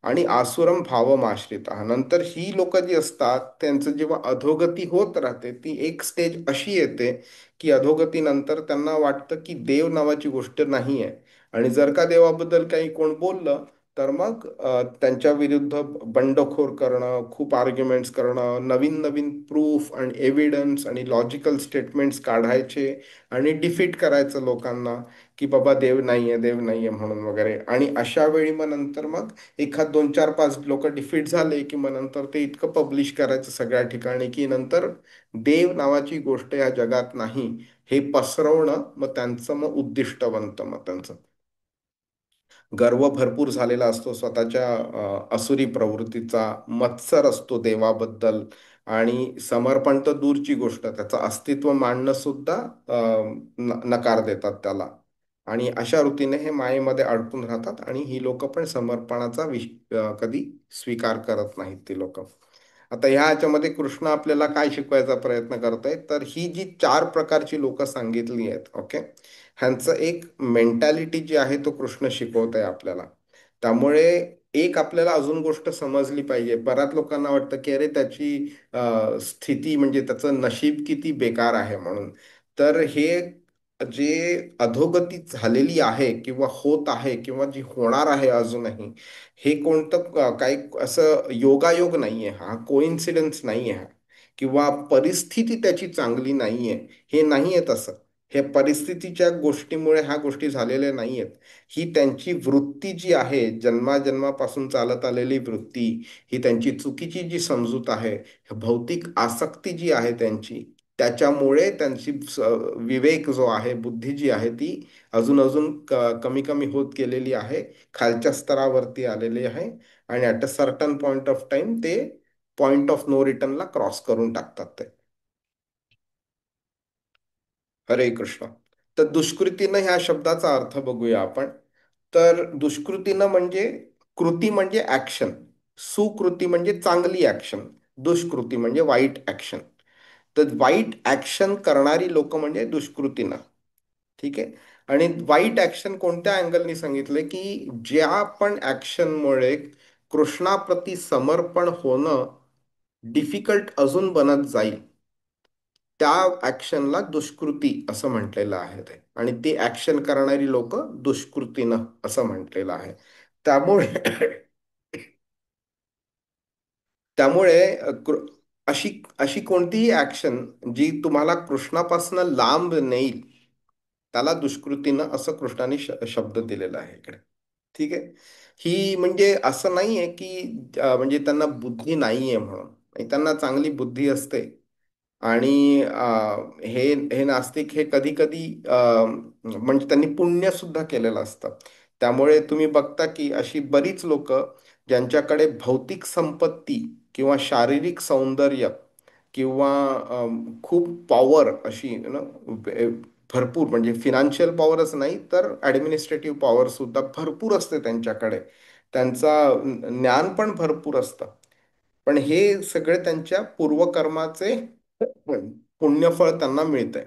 आणि आसुरम भावम आश्रिता, नंतर ही लोक जी असतात त्यांचं जेव्हा अधोगती होत राहते, ती एक स्टेज अशी येते की अधोगती नंतर त्यांना वाटतं की देव नावाची गोष्ट नाही आहे, आणि जर का देवाबद्दल काही कोण बोललं तर मग त्यांच्या विरुद्ध बंडखोर करणं, खूप आर्ग्युमेंट्स करणं, नवीन नवीन प्रूफ आणि एव्हिडन्स आणि लॉजिकल स्टेटमेंट्स काढायचे आणि डिफीट करायचं लोकांना की बाबा देव नाहीये, देव नाहीये म्हणून वगैरे. आणि अशा वेळी मग नंतर मग एखाद 2 4 5 लोक डिफीट झाले की मग नंतर ते इतकं पब्लिश करायचं सगळ्या ठिकाणी की नंतर देव नावाची गोष्ट या जगात नाही हे पसरवणं मग त्यांचं मग उद्दिष्ट बनतं. मग त्यांचं गर्व भरपूर झालेला असतो स्वतःच्या असुरी प्रवृत्तीचा, मत्सर असतो देवाबद्दल, आणि समर्पण तर दूरची गोष्ट, त्याचं अस्तित्व मांडणं सुद्धा नकार देतात त्याला. आणि अशा वृत्तीने हे मायेमध्ये अडकून राहतात, आणि ही लोक पण समर्पणाचा कधी स्वीकार करत नाहीत ती लोक. आता ह्या ह्याच्यामध्ये कृष्ण आपल्याला काय शिकवायचा प्रयत्न करतोय, तर ही जी 4 प्रकारची लोक सांगितली आहेत, ओके, ह्यांचं एक मेंटॅलिटी जी आहे तो कृष्ण शिकवत आहे आपल्याला. त्यामुळे एक आपल्याला अजून गोष्ट समजली पाहिजे. बऱ्याच लोकांना वाटतं की अरे त्याची स्थिती म्हणजे त्याचं नशीब किती बेकार आहे म्हणून. तर हे जे अधोगती झालेली आहे किंवा होत आहे किंवा जी होणार आहे अजूनही, हे कोणतं काही असं योगायोग नाहीये, हा कोइन्सिडन्स नाहीये, हा किंवा परिस्थिती त्याची चांगली नाहीये, हे नाहीये तसं. हे परिस्थितीच्या गोष्टीमुळे ह्या गोष्टी झालेल्या नाहीयेत. ही त्यांची वृत्ती जी आहे, जन्माजन्मापासून चालत आलेली वृत्ती, ही त्यांची चुकीची जी समजूत आहे, भौतिक आसक्ती जी आहे त्यांची, त्याच्यामुळे त्यांची विवेक जो आहे, बुद्धी जी आहे ती अजून अजून कमी कमी होत गेलेली आहे, खालच्या स्तरावरती आलेली आहे, आणि at a certain point of time ते पॉइंट ऑफ नो रिटर्नला क्रॉस करून टाकतात ते. हरे कृष्ण. तर दुष्कृतीनं ह्या शब्दाचा अर्थ बघूया आपण. तर दुष्कृतीनं म्हणजे, कृती म्हणजे ऍक्शन, सुकृती म्हणजे चांगली ऍक्शन, दुष्कृती म्हणजे वाईट ऍक्शन. तर वाईट ऍक्शन करणारी लोक म्हणजे दुष्कृतीनं. ठीक आहे. आणि वाईट ऍक्शन कोणत्या अँगलनी सांगितलंय की ज्या पण ऍक्शनमुळे कृष्णाप्रती समर्पण होणं डिफिकल्ट अजून बनत जाईल, त्या ऍक्शनला दुष्कृती असं म्हटलेलं आहे ते, आणि ती ऍक्शन करणारी लोक दुष्कृतीनं असं म्हटलेलं आहे. त्यामुळे त्यामुळे अशी अशी कोणतीही ऍक्शन जी तुम्हाला कृष्णापासून लांब नेईल त्याला दुष्कृतीनं असं कृष्णाने शब्द दिलेला आहे इकडे. ठीक आहे. ही म्हणजे असं नाहीये की म्हणजे त्यांना बुद्धी नाहीये म्हणून, त्यांना चांगली बुद्धी असते, आणि हे हे नास्तिक हे कधी कधी म्हणजे त्यांनी पुण्य सुद्धा केलेलं असतं. त्यामुळे तुम्ही बघता की अशी बरीच लोक ज्यांच्याकडे भौतिक संपत्ती किंवा शारीरिक सौंदर्य किंवा खूप पॉवर अशी भरपूर, म्हणजे फिनान्शियल पॉवरच नाही तर ऍडमिनिस्ट्रेटिव्ह पॉवर सुद्धा भरपूर असते त्यांच्याकडे, त्यांचा ज्ञान पण भरपूर असतं, पण हे सगळे त्यांच्या पूर्वकर्माचे पुण्यफळ त्यांना मिळतंय.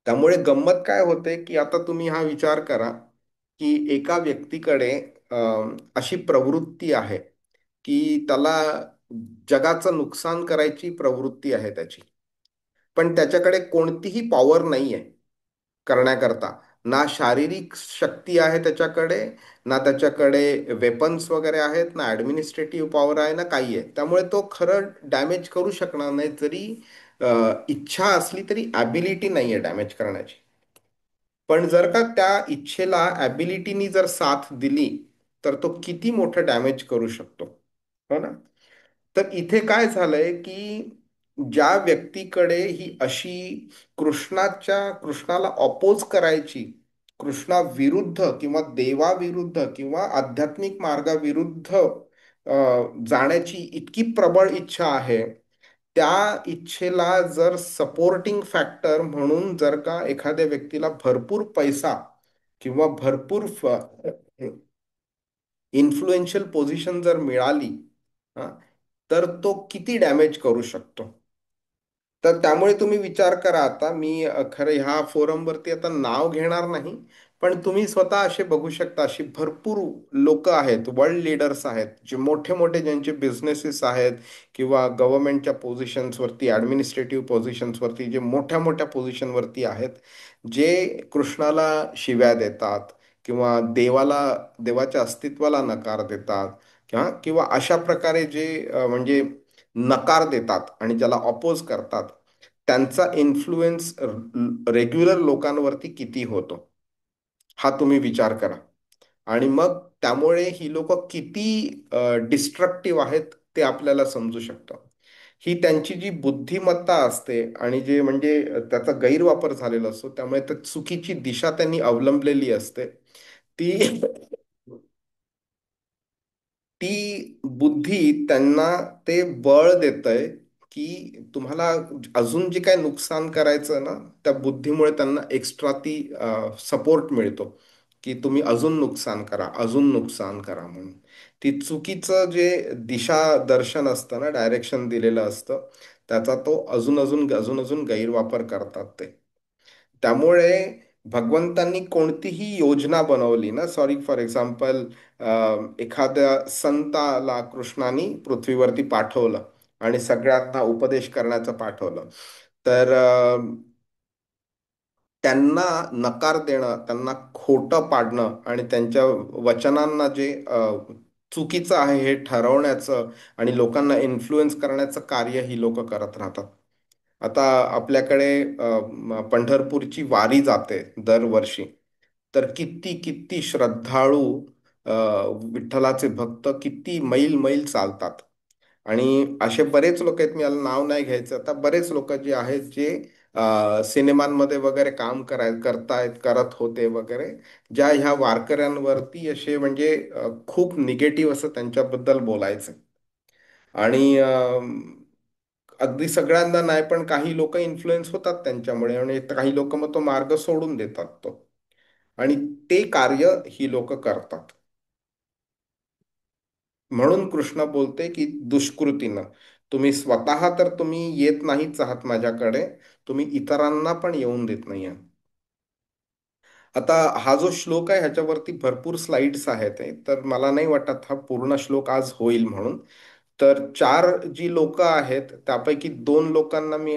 त्यामुळे गंमत काय होते की आता तुम्ही हा विचार करा की एका व्यक्तीकडे अशी प्रवृत्ती आहे की त्याला जगाचं नुकसान करायची प्रवृत्ती आहे त्याची, पण त्याच्याकडे कोणतीही पॉवर नाहीये करण्याकरता. ना शारीरिक शक्ती आहे त्याच्याकडे, ना त्याच्याकडे वेपन्स वगैरे आहेत, ना ऍडमिनिस्ट्रेटिव्ह पॉवर आहे, ना काही आहे. त्यामुळे तो खरं डॅमेज करू शकणार नाही, जरी इच्छा असली तरी ॲबिलिटी नाहीये डॅमेज करण्याची. पण जर का त्या इच्छेला ॲबिलिटीनी जर साथ दिली तर तो किती मोठं डॅमेज करू शकतो, हो ना? तर इथे काय झालंय की ज्या व्यक्तीकडे ही अशी कृष्णाला अपोज करायची, कृष्णाविरुद्ध किंवा देवाविरुद्ध किंवा आध्यात्मिक मार्गाविरुद्ध जाण्याची इतकी प्रबळ इच्छा आहे, त्या इच्छेला जर सपोर्टिंग फॅक्टर म्हणून जर का एखाद्या व्यक्तीला भरपूर पैसा किंवा भरपूर इन्फ्लुएन्शियल पोझिशन जर मिळाली, हा, तर तो किती डॅमेज करू शकतो. तर त्यामुळे तुम्ही विचार करा, आता मी खरं ह्या फोरमवरती आता नाव घेणार नाही, पण तुम्ही स्वतः असे बघू शकता, अशी भरपूर लोक आहेत, वर्ल्ड लीडर्स आहेत, जे मोठे मोठे ज्यांचे बिझनेसेस आहेत किंवा गव्हर्नमेंटच्या पोझिशन्सवरती, ॲडमिनिस्ट्रेटिव्ह पोझिशन्सवरती, जे मोठ्या मोठ्या पोझिशनवरती आहेत, जे कृष्णाला शिव्या देतात किंवा देवाच्या अस्तित्वाला नकार देतात, किंवा अशा प्रकारे जे म्हणजे नकार देतात आणि ज्याला अपोज करतात, त्यांचा इन्फ्लुएन्स रेग्युलर लोकांवरती किती होतो हा तुम्ही विचार करा. आणि मग त्यामुळे ही लोक किती डिस्ट्रक्टिव्ह आहेत ते आपल्याला समजू शकतं. ही त्यांची जी बुद्धिमत्ता असते आणि जे म्हणजे त्याचा गैरवापर झालेला असतो, त्यामुळे त्या चुकीची दिशा त्यांनी अवलंबलेली असते, ती ती बुद्धी त्यांना ते बळ देतंय की तुम्हाला अजून जे काय नुकसान करायचं ना, त्या बुद्धीमुळे त्यांना एक्स्ट्रा ती सपोर्ट मिळतो की तुम्ही अजून नुकसान करा, अजून नुकसान करा म्हणून. ती चुकीचं जे दिशा दर्शन असतं ना, डायरेक्शन दिलेलं असतं, त्याचा तो अजून अजून अजून अजून गैरवापर करतात ते. त्यामुळे भगवंतांनी कोणतीही योजना बनवली ना, सॉरी फॉर एक्झाम्पल, एखाद्या संताला कृष्णाने पृथ्वीवरती पाठवलं आणि सगळ्यांना उपदेश करण्याचं पाठवलं, तर त्यांना नकार देणं, त्यांना खोटं पाडणं आणि त्यांच्या वचनांना जे चुकीचं आहे हे ठरवण्याचं आणि लोकांना इन्फ्लुएन्स करण्याचं कार्य ही लोक करत राहतात. आता आपल्याकडे पंढरपूरची वारी जाते दरवर्षी, तर किती किती श्रद्धाळू अ, विठ्ठलाचे भक्त किती मैल मैल चालतात. आणि असे बरेच लोक आहेत, मी याला नाव नाही घ्यायचं आता, बरेच लोक जे आहेत जे सिनेमांमध्ये वगैरे काम करत होते वगैरे, ज्या ह्या वारकऱ्यांवरती असे म्हणजे खूप निगेटिव्ह असं त्यांच्याबद्दल बोलायचं. आणि अगदी सगळ्यांना नाही, पण काही लोक इन्फ्लुएन्स होतात त्यांच्यामुळे आणि काही लोक मग तो मार्ग सोडून देतात तो, आणि ते कार्य ही लोक करतात. म्हणून कृष्ण बोलते की दुष्कृतीनं तुम्ही स्वतः तर तुम्ही येत नाहीच आहात माझ्याकडे, तुम्ही इतरांना पण येऊन देत नाही आहात. आता हा जो श्लोक आहे ह्याच्यावरती भरपूर स्लाइड्स आहेत, तर मला नाही वाटत हा पूर्ण श्लोक आज होईल म्हणून. तर चार जी लोक आहेत त्यापैकी दोन लोकांना मी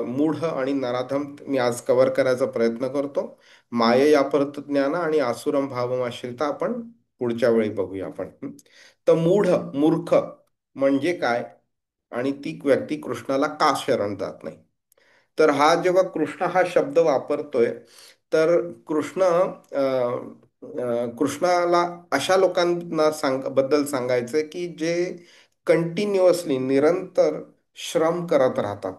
मूढ आणि नराधम मी आज कव्हर करायचा प्रयत्न करतो. माये अपहृत ज्ञान आणि आसुरम भावमाश्रिता आपण पुढच्या वेळी बघूया आपण. तर मूर्ख म्हणजे काय, आणि ती व्यक्ती कृष्णाला का शरण जात नाही. तर हा जेव्हा कृष्ण हा शब्द वापरतोय, तर कृष्णाला अशा लोकांना बद्दल सांगायचंय की जे कंटिन्युअसली निरंतर श्रम करत राहतात.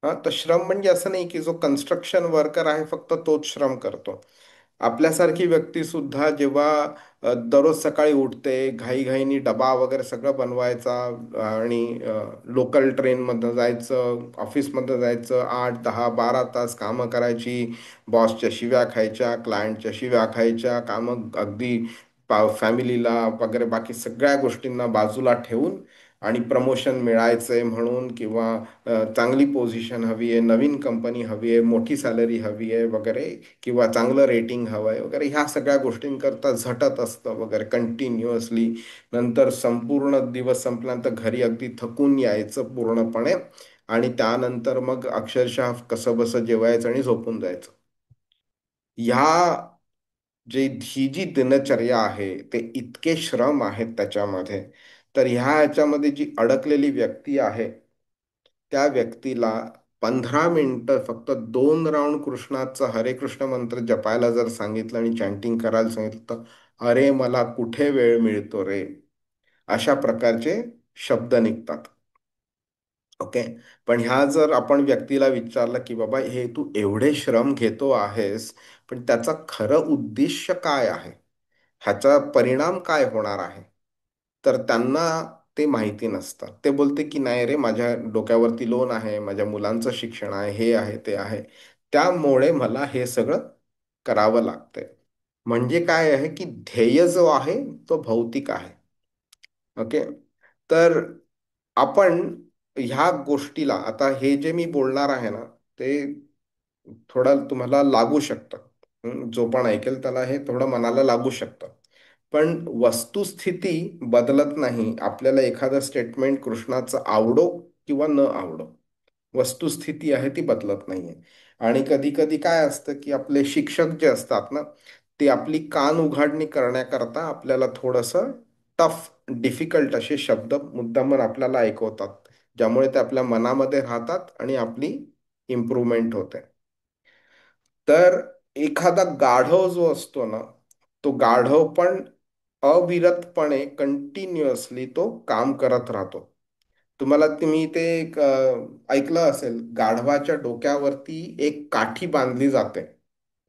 हा, तर श्रम म्हणजे असं नाही की जो कन्स्ट्रक्शन वर्कर आहे फक्त तोच श्रम करतो. आपल्यासारखी व्यक्ती सुद्धा जेव्हा दररोज सकाळी उठते, घाईघाईनी डबा वगैरे सगळं बनवायचा आणि लोकल ट्रेनमधनं जायचं, ऑफिसमध्ये जायचं, 8, 10, 12 तास कामं करायची, बॉसच्या शिव्या खायच्या, क्लायंटच्या शिव्या खायच्या, कामं अगदी फॅमिलीला वगैरे बाकी सगळ्या गोष्टींना बाजूला ठेवून आणि प्रमोशन मिळायचंय म्हणून किंवा चांगली पोझिशन हवी आहे, नवीन कंपनी हवी आहे, मोठी सॅलरी हवी आहे वगैरे, किंवा चांगलं रेटिंग हवं आहे वगैरे, ह्या सगळ्या गोष्टींकरता झटत असतं वगैरे कंटिन्युअसली. नंतर संपूर्ण दिवस संपल्यानंतर घरी अगदी थकून यायचं पूर्णपणे, आणि त्यानंतर मग अक्षरशः कसंबसं जेवायचं आणि झोपून जायचं. ह्या ही जी दिनचर्या आहे ते इतके श्रम आहेत त्याच्यामध्ये. तर ह्याच्यामध्ये जी अडकलेली व्यक्ती आहे त्या व्यक्तीला 15 मिनिटं फक्त 2 राऊंड कृष्णाचं हरे कृष्ण मंत्र जपायला जर सांगितलं आणि चॅन्टिंग करायला सांगितलं तर अरे मला कुठे वेळ मिळतो रे, अशा प्रकारचे शब्द निघतात. ओके. पण ह्या जर आपण व्यक्तीला विचारलं की बाबा हे तू एवढे श्रम घेतो आहेस, पण त्याचा खरं उद्दिष्ट काय आहे, ह्याचा परिणाम काय होणार आहे, तर त्यांना ते माहिती नसतं. ते बोलते की नाही रे, माझ्या डोक्यावरती लोन आहे, माझ्या मुलांचं शिक्षण आहे, हे आहे ते आहे, त्यामुळे मला हे सगळं करावं लागतंय. म्हणजे काय आहे की ध्येय जो आहे तो भौतिक आहे. ओके. तर आपण ह्या गोष्टीला, आता हे जे मी बोलणार आहे ना ते थोडं तुम्हाला लागू शकतं. जो पण ऐकेल त्याला हे थोडं मनाला लागू शकतं. पण वस्तुस्थिती बदलत नाही. आपल्याला एखादं स्टेटमेंट कृष्णाचं आवडो किंवा न आवडो, वस्तुस्थिती आहे ती बदलत नाहीये. आणि कधी कधी काय असतं की आपले शिक्षक जे असतात ना, ते आपली कान उघाडणी करण्याकरता आपल्याला थोडंसं टफ, डिफिकल्ट असे शब्द मुद्दामून आपल्याला ऐकवतात, ज्यामुळे ते आपल्या मनामध्ये राहतात आणि आपली इम्प्रूव्हमेंट होते. तर एखादा गाढव जो असतो ना, तो गाढव पण अविरतपणे कंटिन्युअसली तो काम करत राहतो. तुम्ही ते एक ऐकलं असेल, गाढवाच्या डोक्यावरती एक काठी बांधली जाते.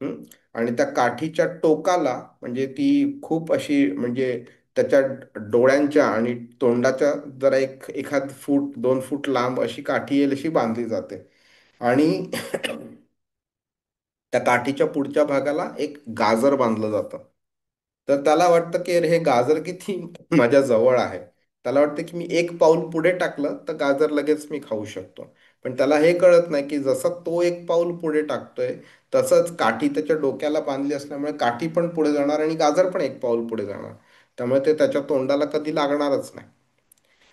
हम्म. आणि त्या काठीच्या टोकाला म्हणजे ती खूप अशी म्हणजे त्याच्या डोळ्यांच्या आणि तोंडाच्या जरा एखाद फूट 2 फूट लांब अशी काठी येईल अशी बांधली जाते. आणि त्या काठीच्या पुढच्या भागाला एक गाजर बांधलं जातं. तर त्याला वाटतं की अरे हे गाजर किती माझ्या जवळ आहे. त्याला वाटतं की मी एक पाऊल पुढे टाकलं तर गाजर लगेच मी खाऊ शकतो. पण त्याला हे कळत नाही की जसं तो एक पाऊल पुढे टाकतोय, तसंच काठी त्याच्या डोक्याला बांधली असल्यामुळे काठी पण पुढे जाणार आणि गाजर पण एक पाऊल पुढे जाणार. त्यामुळे ते त्याच्या तोंडाला कधी लागणारच नाही.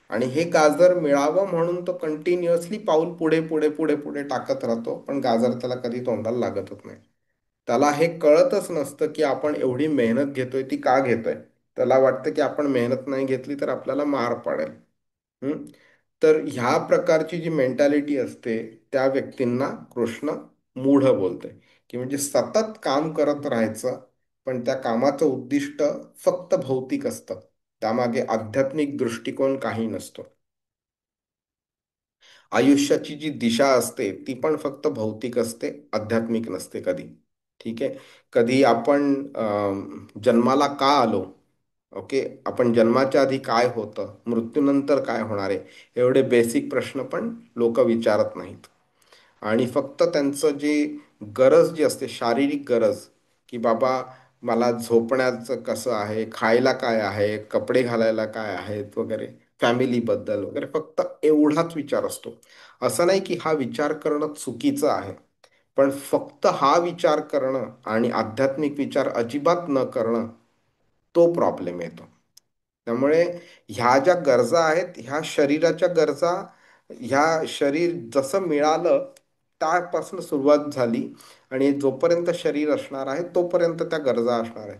आणि हे गाजर मिळावं म्हणून तो कंटिन्युअसली पाऊल पुढे पुढे पुढे पुढे टाकत राहतो, पण गाजर त्याला कधी तोंडाला लागतच नाही. त्याला हे कळतच नसतं की आपण एवढी मेहनत घेतोय ती का घेतोय. त्याला वाटतं की आपण मेहनत नाही घेतली तर आपल्याला मार पडेल. हम्म. तर ह्या प्रकारची जी मेंटॅलिटी असते त्या व्यक्तींना कृष्ण मूढ बोलते, की म्हणजे सतत काम करत राहायचं, पण त्या कामाचं उद्दिष्ट फक्त भौतिक असतं, त्यामागे आध्यात्मिक दृष्टिकोन काही नसतो. आयुष्याची जी दिशा असते ती पण फक्त भौतिक असते, आध्यात्मिक नसते कधी. ठीक आहे. कधी आपण जन्माला का आलो, ओके, आपण जन्माच्या आधी काय होतं, मृत्यूनंतर काय होणार आहे, एवढे बेसिक प्रश्न पण लोक विचारत नाहीत. आणि फक्त त्यांचं जे गरज जी असते, शारीरिक गरज, की बाबा मला झोपण्याचं कसं आहे, खायला काय आहे, कपडे घालायला काय आहेत वगैरे, फॅमिलीबद्दल वगैरे, फक्त एवढाच विचार असतो. असं नाही की हा विचार करणं चुकीचं आहे, पण फक्त हा विचार करणं आणि आध्यात्मिक विचार अजिबात न करणं, तो प्रॉब्लेम येतो. त्यामुळे ह्या ज्या गरजा आहेत ह्या शरीराच्या गरजा, ह्या शरीर जसं मिळालं त्यापासून सुरुवात झाली, आणि जोपर्यंत शरीर असणार आहे तोपर्यंत त्या गरजा असणार आहेत.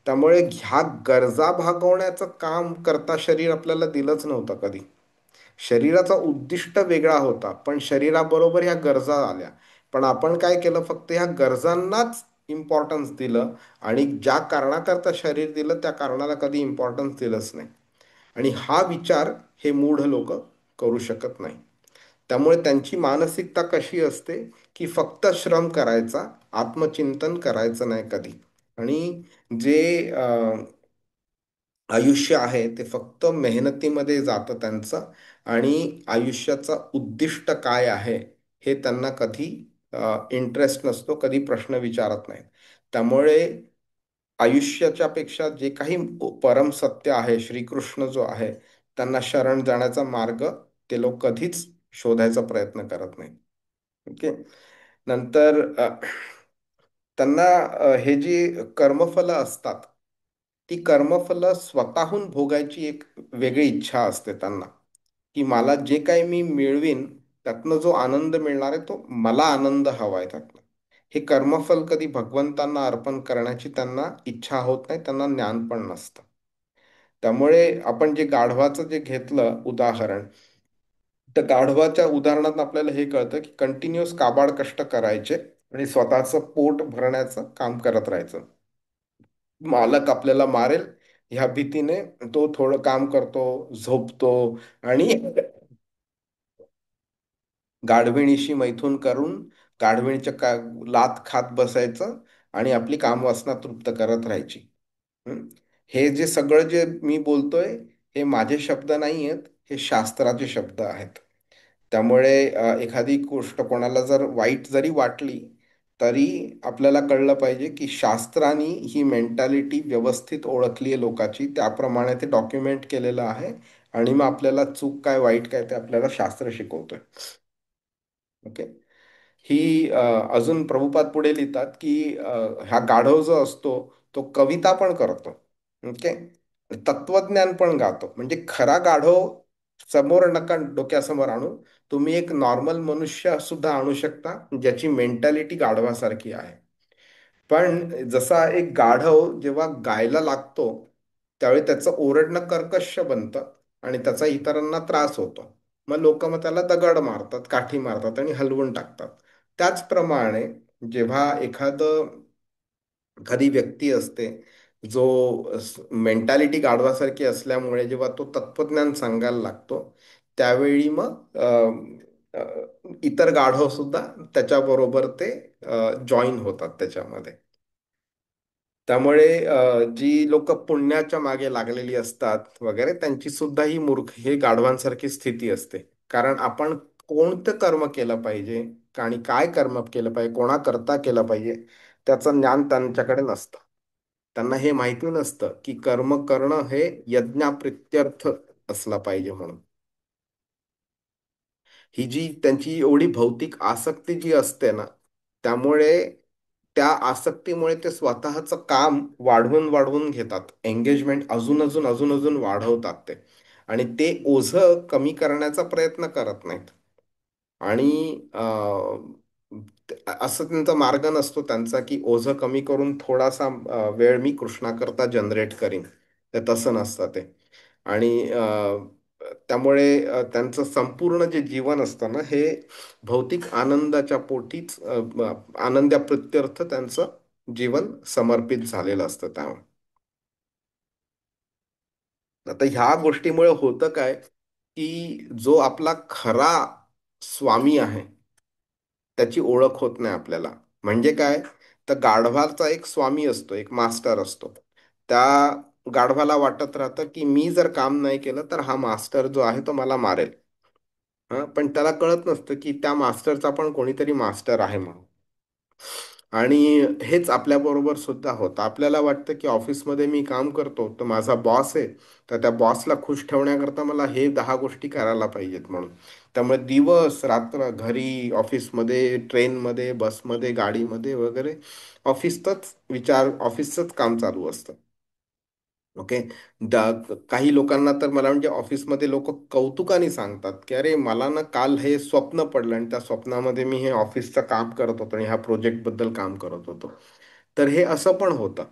त्यामुळे ह्या गरजा भागवण्याचं काम करता शरीर आपल्याला दिलंच नव्हतं कधी. शरीराचा उद्दिष्ट वेगळा होता, पण शरीराबरोबर ह्या गरजा आल्या. पण आपण काय केलं, फक्त ह्या गरजांनाच इम्पॉर्टन्स दिलं, आणि ज्या कारणाकरता शरीर दिलं त्या कारणाला कधी इम्पॉर्टन्स दिलंच नाही. आणि हा विचार हे मूढ लोक करू शकत नाही. त्यामुळे त्यांची मानसिकता कशी असते की फक्त श्रम करायचा, आत्मचिंतन करायचं नाही कधी. आणि जे आयुष्य आहे ते फक्त मेहनतीमध्ये जातं त्यांचं, आणि आयुष्याचा उद्दिष्ट काय आहे हे त्यांना कधी इंटरेस्ट नसतो, कधी प्रश्न विचारत नाहीत. त्यामुळे आयुष्याच्या पेक्षा जे काही परम सत्य आहे, श्रीकृष्ण जो आहे, त्यांना शरण जाण्याचा मार्ग ते लोक कधीच शोधायचा प्रयत्न करत नाही. ओके. नंतर त्यांना हे जी कर्मफलं असतात, ती कर्मफलं स्वतःहून भोगायची एक वेगळी इच्छा असते त्यांना, की मला जे काही मी मिळवीन त्यातनं जो आनंद मिळणार आहे तो मला आनंद हवा आहे त्यातनं. हे कर्मफल कधी भगवंतांना अर्पण करण्याची त्यांना इच्छा होत नाही, त्यांना ज्ञान पण नसतं. त्यामुळे आपण जे गाढवाचं जे घेतलं उदाहरण, तर गाढवाच्या उदाहरणात आपल्याला हे कळतं की कंटिन्युअस काबाड कष्ट करायचे आणि स्वतःचं पोट भरण्याचं काम करत राहायचं. मालक आपल्याला मारेल ह्या भीतीने तो थोडं काम करतो, झोपतो, आणि गाढविणीशी मैथून करून गाढविणीच्या लात खात बसायचं आणि आपली कामवासना तृप्त करत राहायची. हम्म. हे जे सगळं जे मी बोलतोय हे माझे शब्द नाही आहेत, हे शास्त्राचे शब्द आहेत. त्यामुळे एखादी गोष्ट कोणाला जर वाईट जरी वाटली तरी आपल्याला कळलं पाहिजे की शास्त्रानी ही मेंटॅलिटी व्यवस्थित ओळखली आहे लोकाची, त्याप्रमाणे ते डॉक्युमेंट केलेलं आहे, आणि मग आपल्याला चूक काय वाईट काय ते आपल्याला शास्त्र शिकवतोय. ओके. ही अजून प्रभुपाद पुढे लिहितात की हा गाढव जो असतो तो कविता पण करतो. ओके. तत्वज्ञान पण गातो. म्हणजे खरा गाढव समोर नका डोक्यासमोर आणू, तुम्ही एक नॉर्मल मनुष्य सुद्धा आणू शकता ज्याची मेंटॅलिटी गाढवासारखी आहे. पण जसा एक गाढव जेव्हा गायला लागतो त्यावेळी त्याचं ओरडणं कर्कश बनतं आणि त्याचा इतरांना त्रास होतो. मग त्याला दगड मारतात, काठी मारतात आणि हलवून टाकतात. त्याचप्रमाणे जेव्हा एखादी व्यक्ती असते जो मेंटॅलिटी गाढवासारखी असल्यामुळे जेव्हा तो तत्वज्ञान सांगायला लागतो त्यावेळी मग इतर गाढव सुद्धा त्याच्याबरोबर ते जॉईन होतात त्याच्यामध्ये. त्यामुळे जी लोक पुण्याच्या मागे लागलेली असतात वगैरे त्यांची सुद्धा ही मूर्ख हे गाढवांसारखी स्थिती असते. कारण आपण कोणतं कर्म केलं पाहिजे आणि काय कर्म केलं पाहिजे, कोणाकरता केलं पाहिजे, त्याचं ज्ञान त्यांच्याकडे नसतं. त्यांना हे माहिती नसतं की कर्म करणं हे यज्ञाप्रित्यर्थ असला पाहिजे म्हणून. ही जी त्यांची एवढी भौतिक आसक्ती जी असते ना, त्यामुळे त्या आसक्तीमुळे ते स्वतःचं काम वाढवून वाढवून घेतात, एंगेजमेंट अजून अजून अजून अजून वाढवतात ते, आणि ते ओझं कमी करण्याचा प्रयत्न करत नाहीत. आणि असं त्यांचा मार्ग नसतो त्यांचा की ओझं कमी करून थोडासा वेळ मी कृष्णाकरता जनरेट करीन, ते तसं नसतं ते. आणि त्यामुळे त्यांचं संपूर्ण जे जीवन असतं ना हे भौतिक आनंदाच्या पोटीच आनंदाप्रित्यर्थ त्यांचं जीवन समर्पित झालेलं असतं त्यामुळे. आता ह्या गोष्टीमुळे होतं काय की जो आपला खरा स्वामी आहे त्याची ओळख होत नाही आपल्याला. म्हणजे काय, तर गाढवाचा एक स्वामी असतो, एक मास्टर असतो. त्या गाढवाला वाटत राहतं की मी जर काम नाही केलं तर हा मास्टर जो आहे तो मला मारेल. पण त्याला कळत नसतं की त्या मास्टरचा पण कोणीतरी मास्टर आहे म्हणून. आणि हेच आपल्याबरोबर सुद्धा होतं. आपल्याला वाटतं की ऑफिसमध्ये मी काम करतो तर माझा बॉस आहे, तर त्या बॉसला खुश ठेवण्याकरता मला हे 10 गोष्टी करायला पाहिजेत म्हणून. त्यामुळे दिवस रात्र घरी, ऑफिसमध्ये, ट्रेनमध्ये, बसमध्ये, गाडीमध्ये वगैरे ऑफिसचंच काम चालू असतं. ओके. काही लोकांना तर मला म्हणजे ऑफिसमध्ये लोक कौतुकाने सांगतात की अरे मला ना काल हे स्वप्न पडलं आणि त्या स्वप्नामध्ये मी हे ऑफिसचं काम करत होतो आणि ह्या प्रोजेक्ट बद्दल काम करत होतो. तर हे असं पण होतं.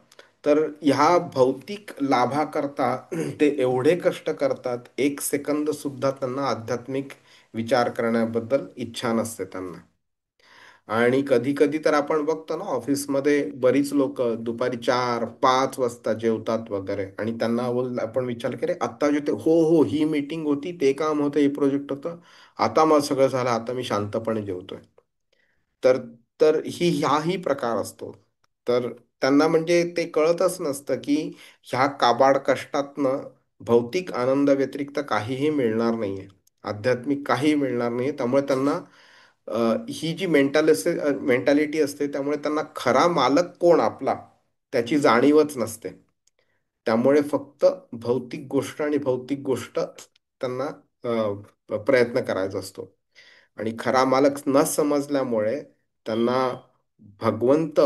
तर ह्या भौतिक लाभाकरता ते एवढे कष्ट करतात, एक सेकंद सुद्धा त्यांना आध्यात्मिक विचार करण्याबद्दल इच्छा नसते त्यांना. आणि कधी कधी तर आपण बघतो ना, ऑफिसमध्ये बरीच लोक दुपारी 4-5 वाजता जेवतात वगैरे, आणि त्यांना आपण विचार की, "अरे आत्ता जेवते?" "हो हो, ही मीटिंग होती, ते काम होतं, हे प्रोजेक्ट होतं, आता मग सगळं झालं, आता मी शांतपणे जेवतोय." तर तर हाही प्रकार असतो. तर त्यांना म्हणजे ते कळतच नसतं की ह्या काबाड कष्टातनं भौतिक आनंद व्यतिरिक्त काहीही मिळणार नाहीये, आध्यात्मिक काही मिळणार नाहीये. त्यामुळे त्यांना ही जी मेंटॅलिटी असते, त्यामुळे त्यांना खरा मालक कोण आपला, त्याची जाणीवच नसते. त्यामुळे फक्त भौतिक गोष्ट आणि भौतिक गोष्ट त्यांना प्रयत्न करायचा असतो. आणि खरा मालक न समजल्यामुळे त्यांना, भगवंत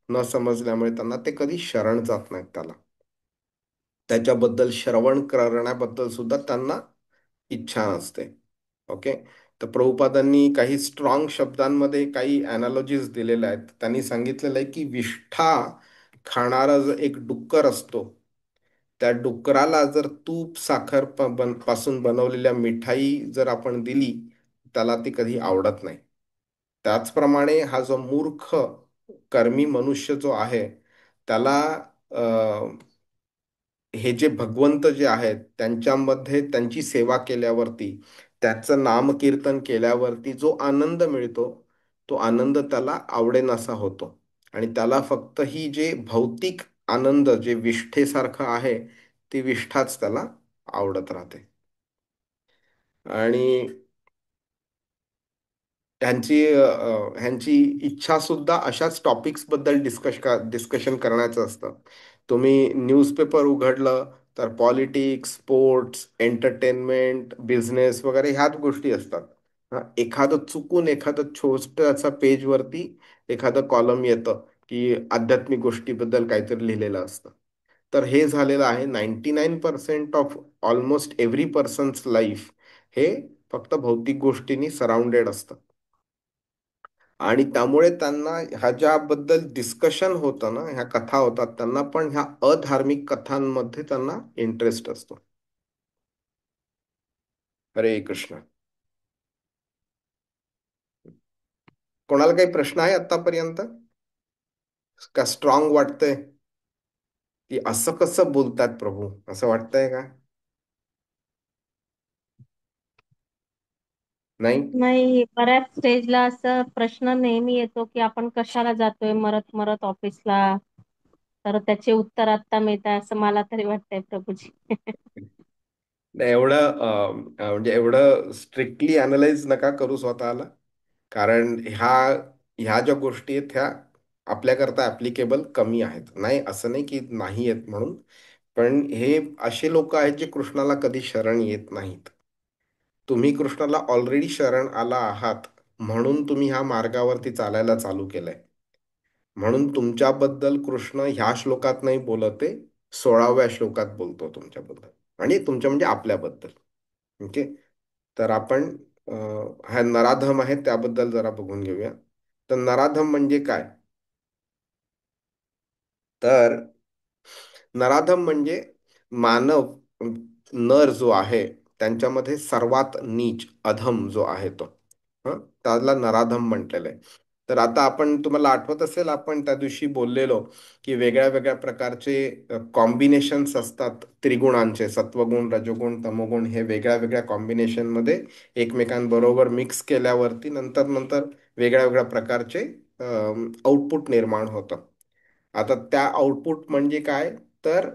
न समजल्यामुळे त्यांना ते कधी शरण जात नाहीत त्याला. त्याच्याबद्दल श्रवण करण्याबद्दल सुद्धा त्यांना इच्छा नसते. ओके. तर प्रभुपादांनी काही स्ट्रॉंग शब्दांमध्ये काही अनालॉजीज दिलेल्या आहेत. त्यांनी सांगितलेलं आहे की विष्ठा खाणारा जो एक डुक्कर असतो, त्या डुकराला जर तूप साखर पासून बनवलेल्या मिठाई जर आपण दिली, त्याला ती कधी आवडत नाही. त्याचप्रमाणे हा जो मूर्ख कर्मी मनुष्य जो आहे, त्याला हे जे भगवंत जे आहेत त्यांच्यामध्ये त्यांची सेवा केल्यावरती, त्याचं नामकीर्तन केल्यावरती जो आनंद मिळतो, तो आनंद त्याला आवडेनासा होतो. आणि त्याला फक्त ही जे भौतिक आनंद जे विष्ठेसारखं आहे, ती विष्ठाच त्याला आवडत राहते. आणि ह्यांची इच्छा सुद्धा अशाच टॉपिक्स बद्दल डिस्कशन करायचं असतं. तुम्ही न्यूजपेपर उघडलं तर पॉलिटिक्स, स्पोर्ट्स, एंटरटेनमेंट, बिझनेस वगैरे ह्याच गोष्टी असतात. एखादं चुकून एखादं छोटंसं पेजवरती एखादं कॉलम येतं की आध्यात्मिक गोष्टीबद्दल काहीतरी लिहिलेलं असतं. तर हे झालेलं आहे 99% of almost every persons life, हे फक्त भौतिक गोष्टींनी सराउंडेड असतं. आणि त्यामुळे त्यांना ह्याच्याबद्दल डिस्कशन होतं ना, ह्या कथा होतात, त्यांना पण ह्या अधार्मिक कथांमध्ये त्यांना इंटरेस्ट असतो. हरे कृष्ण. कोणाला काही प्रश्न आहे आतापर्यंत? का स्ट्रॉंग वाटतंय की असं कसं बोलतात प्रभू, असं वाटतंय का? नाही. नाही, बऱ्याच स्टेजला असं प्रश्न नेहमी येतो की आपण कशाला जातोय मरत मरत ऑफिसला, तर त्याचे उत्तर आता मिळत आहे असं मला तरी वाटतंय प्रभूजी. नाही, एवढं म्हणजे एवढं स्ट्रिक्टली अनालाइज नका करू स्वतःला. कारण ह्या ज्या गोष्टी आहेत, ह्या आपल्याकरता ऍप्लिकेबल कमी आहेत. नाही, असं नाही की नाही आहेत म्हणून, पण हे असे लोक आहेत जे कृष्णाला कधी शरण येत नाहीत. तुम्ही कृष्णाला ऑलरेडी शरण आला आहात, म्हणून तुम्ही ह्या मार्गावरती चालायला चालू केलंय. म्हणून तुमच्याबद्दल कृष्ण ह्या श्लोकात नाही बोलत आहे, 16व्या श्लोकात बोलतो तुमच्याबद्दल, आणि तुमच्या म्हणजे आपल्याबद्दल. ओके. तर आपण हा नराधम आहे त्याबद्दल जरा बघून घेऊया. तर नराधम म्हणजे काय? तर नराधम म्हणजे मानव, नर जो आहे त्यांच्यामध्ये सर्वात नीच अधम जो आहे तो, त्याला नराधम म्हटलेलं आहे. तर आता आपण, तुम्हाला आठवत असेल, आपण त्या दिवशी बोललेलो की वेगळ्या वेगळ्या प्रकारचे कॉम्बिनेशन्स असतात त्रिगुणांचे, सत्वगुण, रजोगुण, तमोगुण, हे वेगळ्या वेगळ्या कॉम्बिनेशन मध्ये एकमेकांबरोबर मिक्स केल्यावरती नंतर नंतर वेगळ्या वेगळ्या प्रकारचे आउटपुट निर्माण होतं. आता त्या आउटपुट म्हणजे काय? तर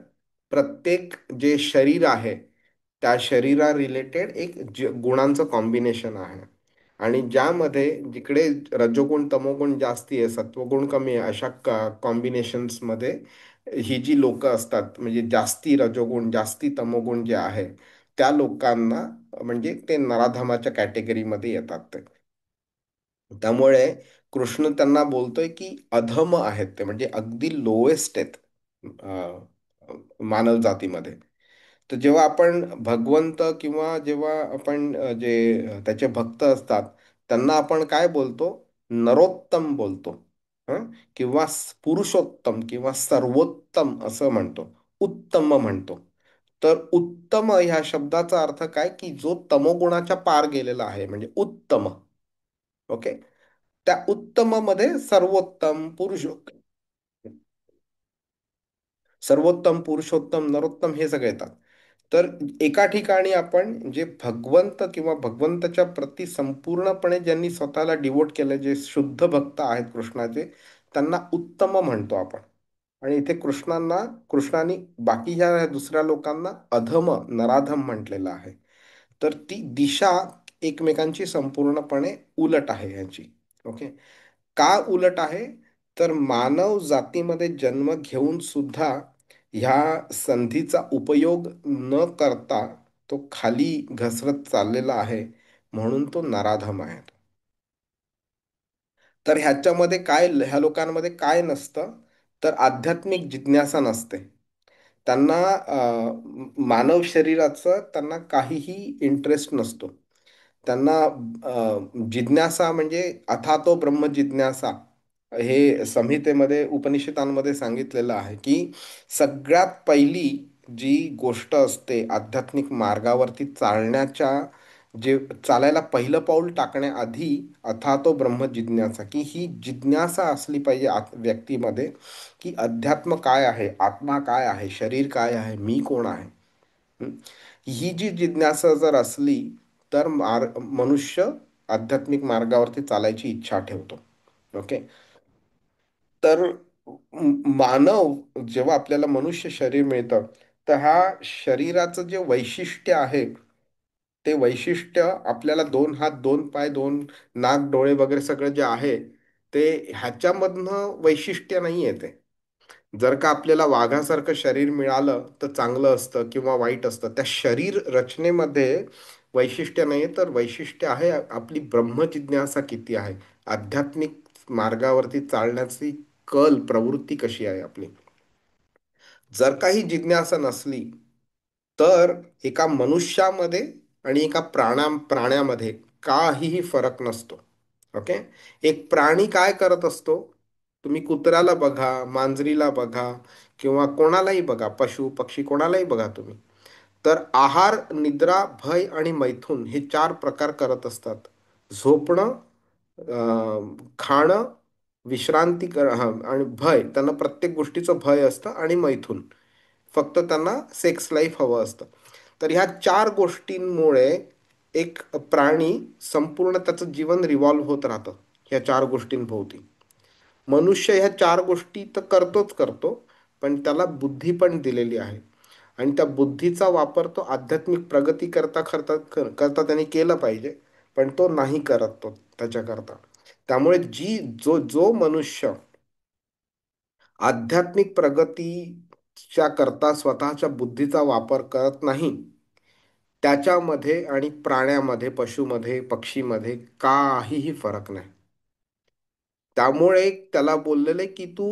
प्रत्येक जे शरीर आहे, त्या शरीरा रिलेटेड एक गुणांचं कॉम्बिनेशन आहे. आणि ज्यामध्ये जिकडे रजोगुण तमोगुण जास्ती आहे, सत्वगुण कमी आहे, अशा कॉम्बिनेशन्स मध्ये ही जी लोक असतात, म्हणजे जास्ती रजोगुण जास्ती तमोगुण जे आहे, त्या लोकांना म्हणजे ते नराधमाच्या कॅटेगरीमध्ये येतात ते. त्यामुळे कृष्ण त्यांना बोलतोय की अधम आहेत ते, म्हणजे अगदी लोएस्ट आहेत मानव जातीमध्ये. तर जेव्हा आपण भगवंत किंवा जेव्हा आपण जे त्याचे भक्त असतात, त्यांना आपण काय बोलतो? नरोत्तम बोलतो. किंवा पुरुषोत्तम किंवा सर्वोत्तम असं म्हणतो, उत्तम म्हणतो. तर उत्तम ह्या शब्दाचा अर्थ काय? की जो तमोगुणाच्या पार गेलेला आहे, म्हणजे उत्तम. ओके. त्या उत्तम मध्ये सर्वोत्तम पुरुषोत्तम, सर्वोत्तम पुरुषोत्तम नरोत्तम हे सगळे येतात. तर एका ठिकाणी आपण जे भगवंत किंवा भगवंताच्या प्रती संपूर्णपणे ज्यांनी स्वतःला डिवोट केलं, जे शुद्ध भक्त आहेत कृष्णाचे, त्यांना उत्तम म्हणतो आपण. आणि इथे कृष्णाने बाकी ह्या दुसऱ्या लोकांना अधम, नराधम म्हटलेलं आहे. तर ती दिशा एकमेकांची संपूर्णपणे उलट आहे ह्याची. ओके. का उलट आहे? तर मानव जातीमध्ये जन्म घेऊन सुद्धा ह्या संधीचा उपयोग न करता तो खाली घसरत चाललेला आहे, म्हणून तो नराधम आहे. तर ह्याच्यामध्ये काय, ह्या लोकांमध्ये काय नसतं, तर आध्यात्मिक जिज्ञासा नसते त्यांना. मानव शरीराचं त्यांना काहीही इंटरेस्ट नसतो त्यांना. जिज्ञासा म्हणजे अथातो ब्रह्म जिज्ञासा, हे संहितेमध्ये उपनिषदांमध्ये सांगितलेलं आहे की सगळ्यात पहिली जी गोष्ट असते आध्यात्मिक मार्गावरती चालण्याच्या, जे चालायला पहिलं पाऊल टाकण्याआधी अथातो ब्रह्म जिज्ञासा, की ही जिज्ञासा असली पाहिजे व्यक्तीमध्ये की अध्यात्म काय आहे, आत्मा काय आहे, शरीर काय आहे, मी कोण आहे. हं? ही जी जिज्ञासा जर असली तर मनुष्य आध्यात्मिक मार्गावरती चालायची इच्छा ठेवतो. ओके. तर मानव जेव्हा आपल्याला मनुष्य शरीर मिळतं, तर ह्या शरीराचं जे वैशिष्ट्य आहे, ते वैशिष्ट्य आपल्याला दोन हात, दोन पाय, दोन नाक, डोळे वगैरे सगळं जे आहे, ते ह्याच्यामधनं वैशिष्ट्य नाही आहे ते. जर का आपल्याला वाघासारखं शरीर मिळालं तर चांगलं असतं किंवा वाईट असतं. त्या शरीर रचनेमध्ये वैशिष्ट्य नाही, तर वैशिष्ट्य आहे आपली ब्रह्मजिज्ञासा किती आहे, आध्यात्मिक मार्गावरती चालण्याची कल, प्रवृत्ती कशी आहे आपली. जर काही जिज्ञासा नसली तर एका मनुष्यामध्ये आणि एका प्राण्यामध्ये काहीही फरक नसतो. ओके. एक प्राणी काय करत असतो, तुम्ही कुत्र्याला बघा, मांजरीला बघा, किंवा कोणालाही बघा, पशु पक्षी कोणालाही बघा तुम्ही, तर आहार, निद्रा, भय आणि मैथून हे 4 प्रकार करत असतात. झोपणं, खाणं, विश्रांती आणि भय, त्यांना प्रत्येक गोष्टीचं भय असतं, आणि मैथून फक्त त्यांना सेक्स लाईफ हवं असतं. तर ह्या 4 गोष्टींमुळे एक प्राणी संपूर्ण त्याचं जीवन रिव्हॉल्व होत राहतं ह्या 4 गोष्टींभोवती. मनुष्य ह्या 4 गोष्टी तर करतोच करतो, पण त्याला बुद्धी पण दिलेली आहे, आणि त्या बुद्धीचा वापर तो आध्यात्मिक प्रगती करता करता करता त्याने केलं पाहिजे, पण तो नाही करत तो त्याच्याकरता. त्यामुळे जो जो मनुष्य आध्यात्मिक प्रगतीच्या करता स्वतःच्या बुद्धीचा वापर करत नाही, त्याच्यामध्ये आणि प्राण्यामध्ये, पशुमध्ये, पक्षीमध्ये काहीही फरक नाही. त्यामुळे त्याला बोललेले की तू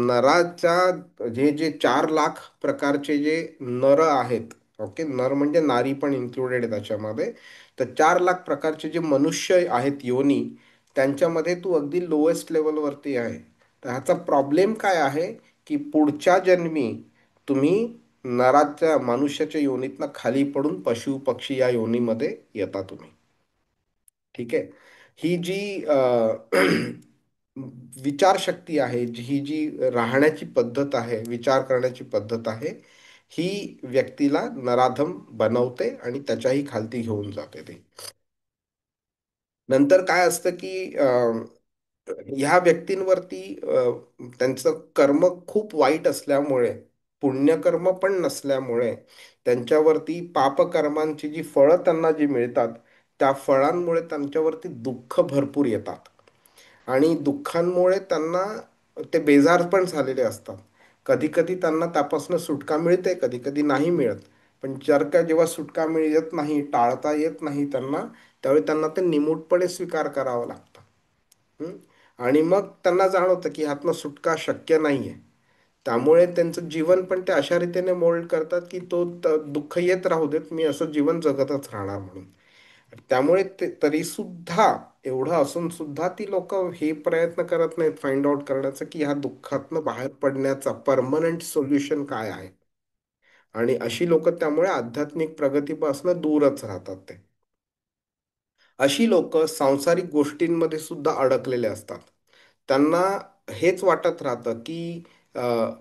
नराच्या जे जे 4 लाख प्रकारचे जे नर आहेत, ओके, नर म्हणजे नारी पण इन्क्लुडेड आहे त्याच्यामध्ये, तर 4 लाख प्रकारचे जे मनुष्य आहेत योनी, त्यांच्यामध्ये तू अगदी लोएस्ट लेवलवरती आहे. तर ह्याचा प्रॉब्लेम काय आहे की पुढच्या जन्मी तुम्ही नराच्या, मनुष्याच्या योनीतनं खाली पडून पशु पक्षी या योनीमध्ये येता तुम्ही. ठीक आहे. ही जी विचारशक्ती आहे, ही जी राहण्याची पद्धत आहे, विचार करण्याची पद्धत आहे, ही व्यक्तीला नराधम बनवते आणि त्याच्याही खालती घेऊन जाते ते. नंतर काय असतं की ह्या व्यक्तींवरती त्यांचं कर्म खूप वाईट असल्यामुळे, पुण्यकर्म पण नसल्यामुळे, त्यांच्यावरती पापकर्मांची जी फळं त्यांना जी मिळतात, त्या फळांमुळे त्यांच्यावरती दुःख भरपूर येतात, आणि दुःखांमुळे त्यांना ते बेजार पण झालेले असतात. कधी कधी त्यांना त्यापासून सुटका मिळते, कधी कधी नाही मिळत. पण जर का जेव्हा सुटका मिळत नाही, टाळता येत नाही त्यांना, त्यावेळी त्यांना ते निमूटपणे स्वीकार करावं लागतं. हं? आणि मग त्यांना जाणवतं की ह्यातनं सुटका शक्य नाहीये. त्यामुळे त्यांचं जीवन पण ते अशा रीतीने मोल्ड करतात की तो दुःख येत राहू देत, मी असं जीवन जगतच राहणार म्हणून. त्यामुळे ते तरी सुद्धा, एवढं असून सुद्धा ती लोक हे प्रयत्न करत नाहीत फाइंड आउट करण्याचं की ह्या दुःखातनं बाहेर पडण्याचा परमनंट सोल्युशन काय आहे. आणि अशी लोक त्यामुळे आध्यात्मिक प्रगतीपासून दूरच राहतात ते. अशी लोक सांसारिक गोष्टींमध्ये सुद्धा अडकलेले असतात. त्यांना हेच वाटत राहतं की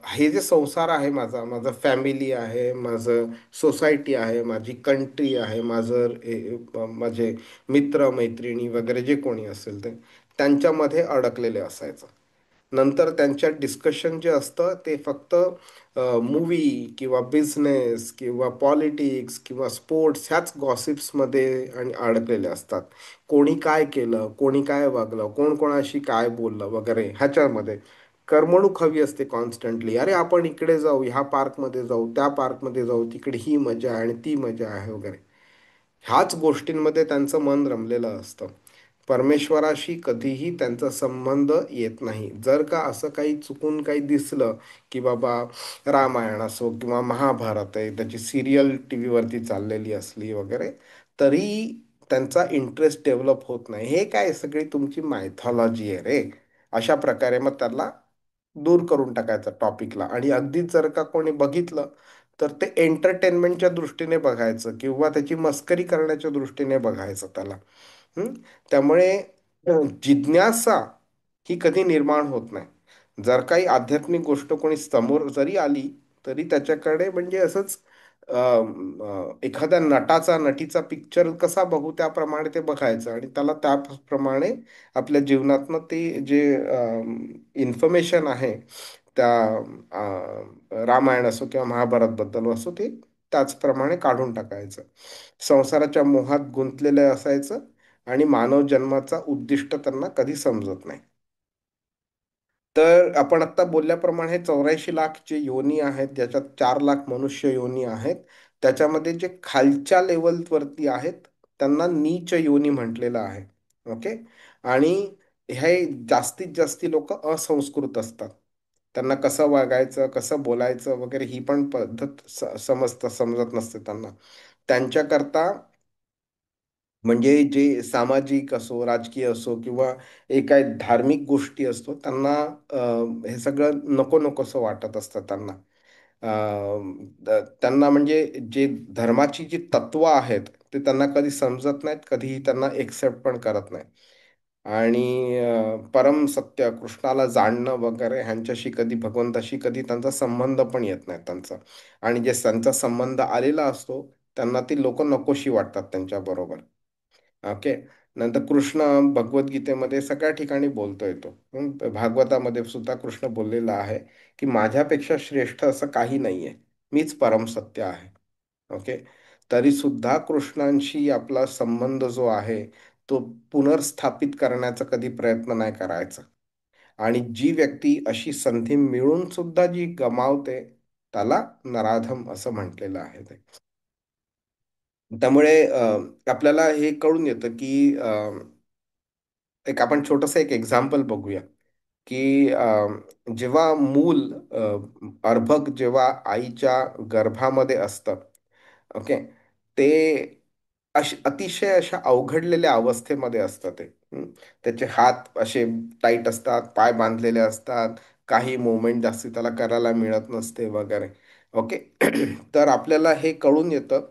हे जे संसार आहे, माझा माझा फॅमिली आहे, माझं सोसायटी आहे, माझी कंट्री आहे, माझे मित्र मैत्रिणी वगैरे जे कोणी असेल ते त्यांच्यामध्ये अडकलेले असायचं. नंतर त्यांच्या डिस्कशन जे असतं ते फक्त मूवी किंवा बिझनेस किंवा पॉलिटिक्स किंवा स्पोर्ट्स ह्याच गॉसिप्समध्ये आणि अडकलेले असतात. कोणी काय केलं, कोणी काय वागलं, कोण कोणाशी काय बोललं वगैरे ह्याच्यामध्ये करमणूक हवी असते कॉन्स्टंटली. अरे आपण इकडे जाऊ, ह्या पार्कमध्ये जाऊ, त्या पार्कमध्ये जाऊ, तिकडे ही मजा आहे आणि ती मजा आहे वगैरे. ह्याच गोष्टींमध्ये त्यांचं मन रमलेलं असतं. परमेश्वराशी कधीही त्यांचा संबंध येत नाही. जर का असं काही चुकून काही दिसलं की बाबा रामायण असो किंवा महाभारत आहे, त्याची सिरियल टी व्हीवरती चाललेली असली वगैरे, तरी त्यांचा इंटरेस्ट डेव्हलप होत नाही. हे काय सगळी तुमची मायथॉलॉजी आहे रे, अशा प्रकारे मग त्याला दूर करून टाकायचं टॉपिकला. आणि अगदीच जर का कोणी बघितलं तर ते एंटरटेनमेंटच्या दृष्टीने बघायचं किंवा त्याची मस्करी करण्याच्या दृष्टीने बघायचं त्याला. हम्म? त्यामुळे जिज्ञासा ही कधी निर्माण होत नाही. जर काही आध्यात्मिक गोष्ट कोणी समोर जरी आली तरी त्याच्याकडे म्हणजे असंच एखाद्या नटीचा पिक्चर कसा बघू त्याप्रमाणे ते बघायचं आणि त्याला त्याप्रमाणे आपल्या जीवनातनं ते जे इन्फॉर्मेशन आहे त्या रामायण असो किंवा महाभारतबद्दल असो ते त्याचप्रमाणे काढून टाकायचं. संसाराच्या मोहात गुंतलेलं असायचं आणि मानव जन्माचा उद्दिष्ट त्यांना कधी समजत नाही. तर आपण आत्ता बोलल्याप्रमाणे 84 लाख जे योनी आहेत, ज्याच्यात 4 लाख मनुष्य योनी आहेत, त्याच्यामध्ये जे खालच्या लेवलवरती आहेत त्यांना नीच योनी म्हटलेलं आहे. ओके. आणि हे जास्तीत जास्ती लोक असंस्कृत असतात. त्यांना कसं वागायचं, कसं बोलायचं वगैरे ही पण पद्धत समजत नसते त्यांना. त्यांच्याकरता म्हणजे जे सामाजिक असो, राजकीय असो किंवा काय धार्मिक गोष्टी असतो, त्यांना हे सगळं नको नकोसं वाटत असतं त्यांना. त्यांना म्हणजे जे धर्माची जी तत्व आहेत ते त्यांना कधी समजत नाहीत, कधीही त्यांना एक्सेप्ट पण करत नाही. आणि परम सत्य कृष्णाला जाणणं वगैरे ह्यांच्याशी कधी, भगवंताशी कधी त्यांचा संबंध पण येत नाही त्यांचा. आणि जे त्यांचा संबंध आलेला असतो त्यांना ती लोक नकोशी वाटतात त्यांच्या बरोबर. ओके. नंतर कृष्ण भगवद्गीतेमध्ये सगळ्या ठिकाणी बोलतो येतो. भागवतामध्ये सुद्धा कृष्ण बोललेला आहे की माझ्यापेक्षा श्रेष्ठ असं काही नाहीये, मीच परम सत्य आहे. ओके. तरी सुद्धा कृष्णांशी आपला संबंध जो आहे तो पुनर्स्थापित करण्याचा कधी प्रयत्न नाही करायचा. आणि जी व्यक्ती अशी संधी मिळून सुद्धा जी गमावते त्याला नराधम असं म्हटलेलं आहे ते. त्यामुळे आपल्याला हे कळून येतं की एक आपण एक एक्झाम्पल बघूया की जेव्हा मूल अर्भक जेव्हा आईच्या गर्भामध्ये असतं, ओके, ते अतिशय अशा अवघडलेल्या अवस्थेमध्ये असतं ते. त्याचे हात असे टाईट असतात, पाय बांधलेले असतात, काही मुवमेंट जास्ती त्याला करायला मिळत नसते वगैरे. ओके. तर आपल्याला हे कळून येतं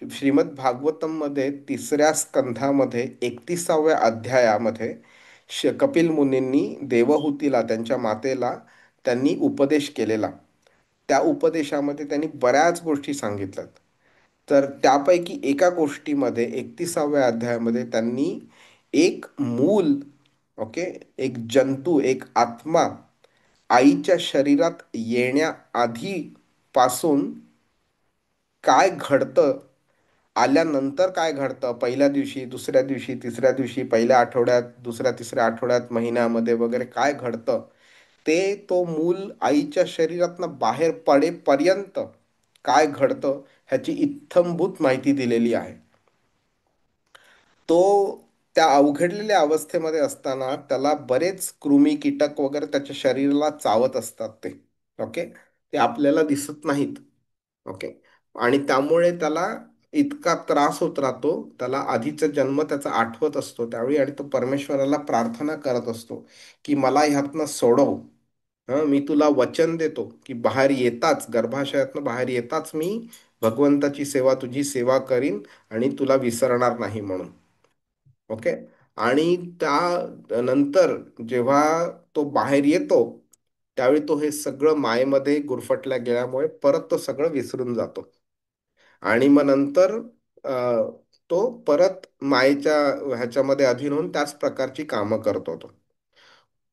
श्रीमद भागवतम मध्ये 3ऱ्या स्कंधामध्ये 31व्या अध्यायामध्ये कपिल मुनींनी देवहूतीला, त्यांच्या मातेला त्यांनी उपदेश केलेला. त्या उपदेशामध्ये त्यांनी बऱ्याच गोष्टी सांगितल्यात. तर त्यापैकी एका गोष्टीमध्ये 31व्या अध्यायामध्ये त्यांनी एक मूल, ओके, एक जंतू, एक आत्मा आईच्या शरीरात येण्याआधी पासून काय घडतं, आल्यानंतर काय घडतं, पहिल्या दिवशी, दुसऱ्या दिवशी, तिसऱ्या दिवशी, पहिल्या आठवड्यात, दुसऱ्या तिसऱ्या आठवड्यात, महिन्यामध्ये वगैरे काय घडतं, ते तो मूल आईच्या शरीरातनं बाहेर पडेपर्यंत काय घडतं ह्याची इत्थंभूत माहिती दिलेली आहे. तो त्या अवघडलेल्या अवस्थेमध्ये असताना त्याला बरेच कृमी कीटक वगैरे त्याच्या शरीराला चावत असतात ते. ओके. ते आपल्याला दिसत नाहीत. ओके. आणि त्यामुळे त्याला इतका त्रास होत राहतो, त्याला आधीचा जन्म त्याचा आठवत असतो त्यावेळी, आणि तो परमेश्वराला प्रार्थना करत असतो की मला ह्यातनं सोडव. मी तुला वचन देतो की बाहेर येताच, गर्भाशयातनं बाहेर येताच मी भगवंताची सेवा, तुझी सेवा करीन आणि तुला विसरणार नाही म्हणून. ओके. आणि त्या नंतर जेव्हा तो बाहेर येतो, त्यावेळी तो हे सगळं मायेमध्ये गुरफटल्या गेल्यामुळे परत तो सगळं विसरून जातो. आणि मग नंतर अ, तो परत मायेच्या ह्याच्यामध्ये अधीन होऊन त्याच प्रकारची कामं करतो तो.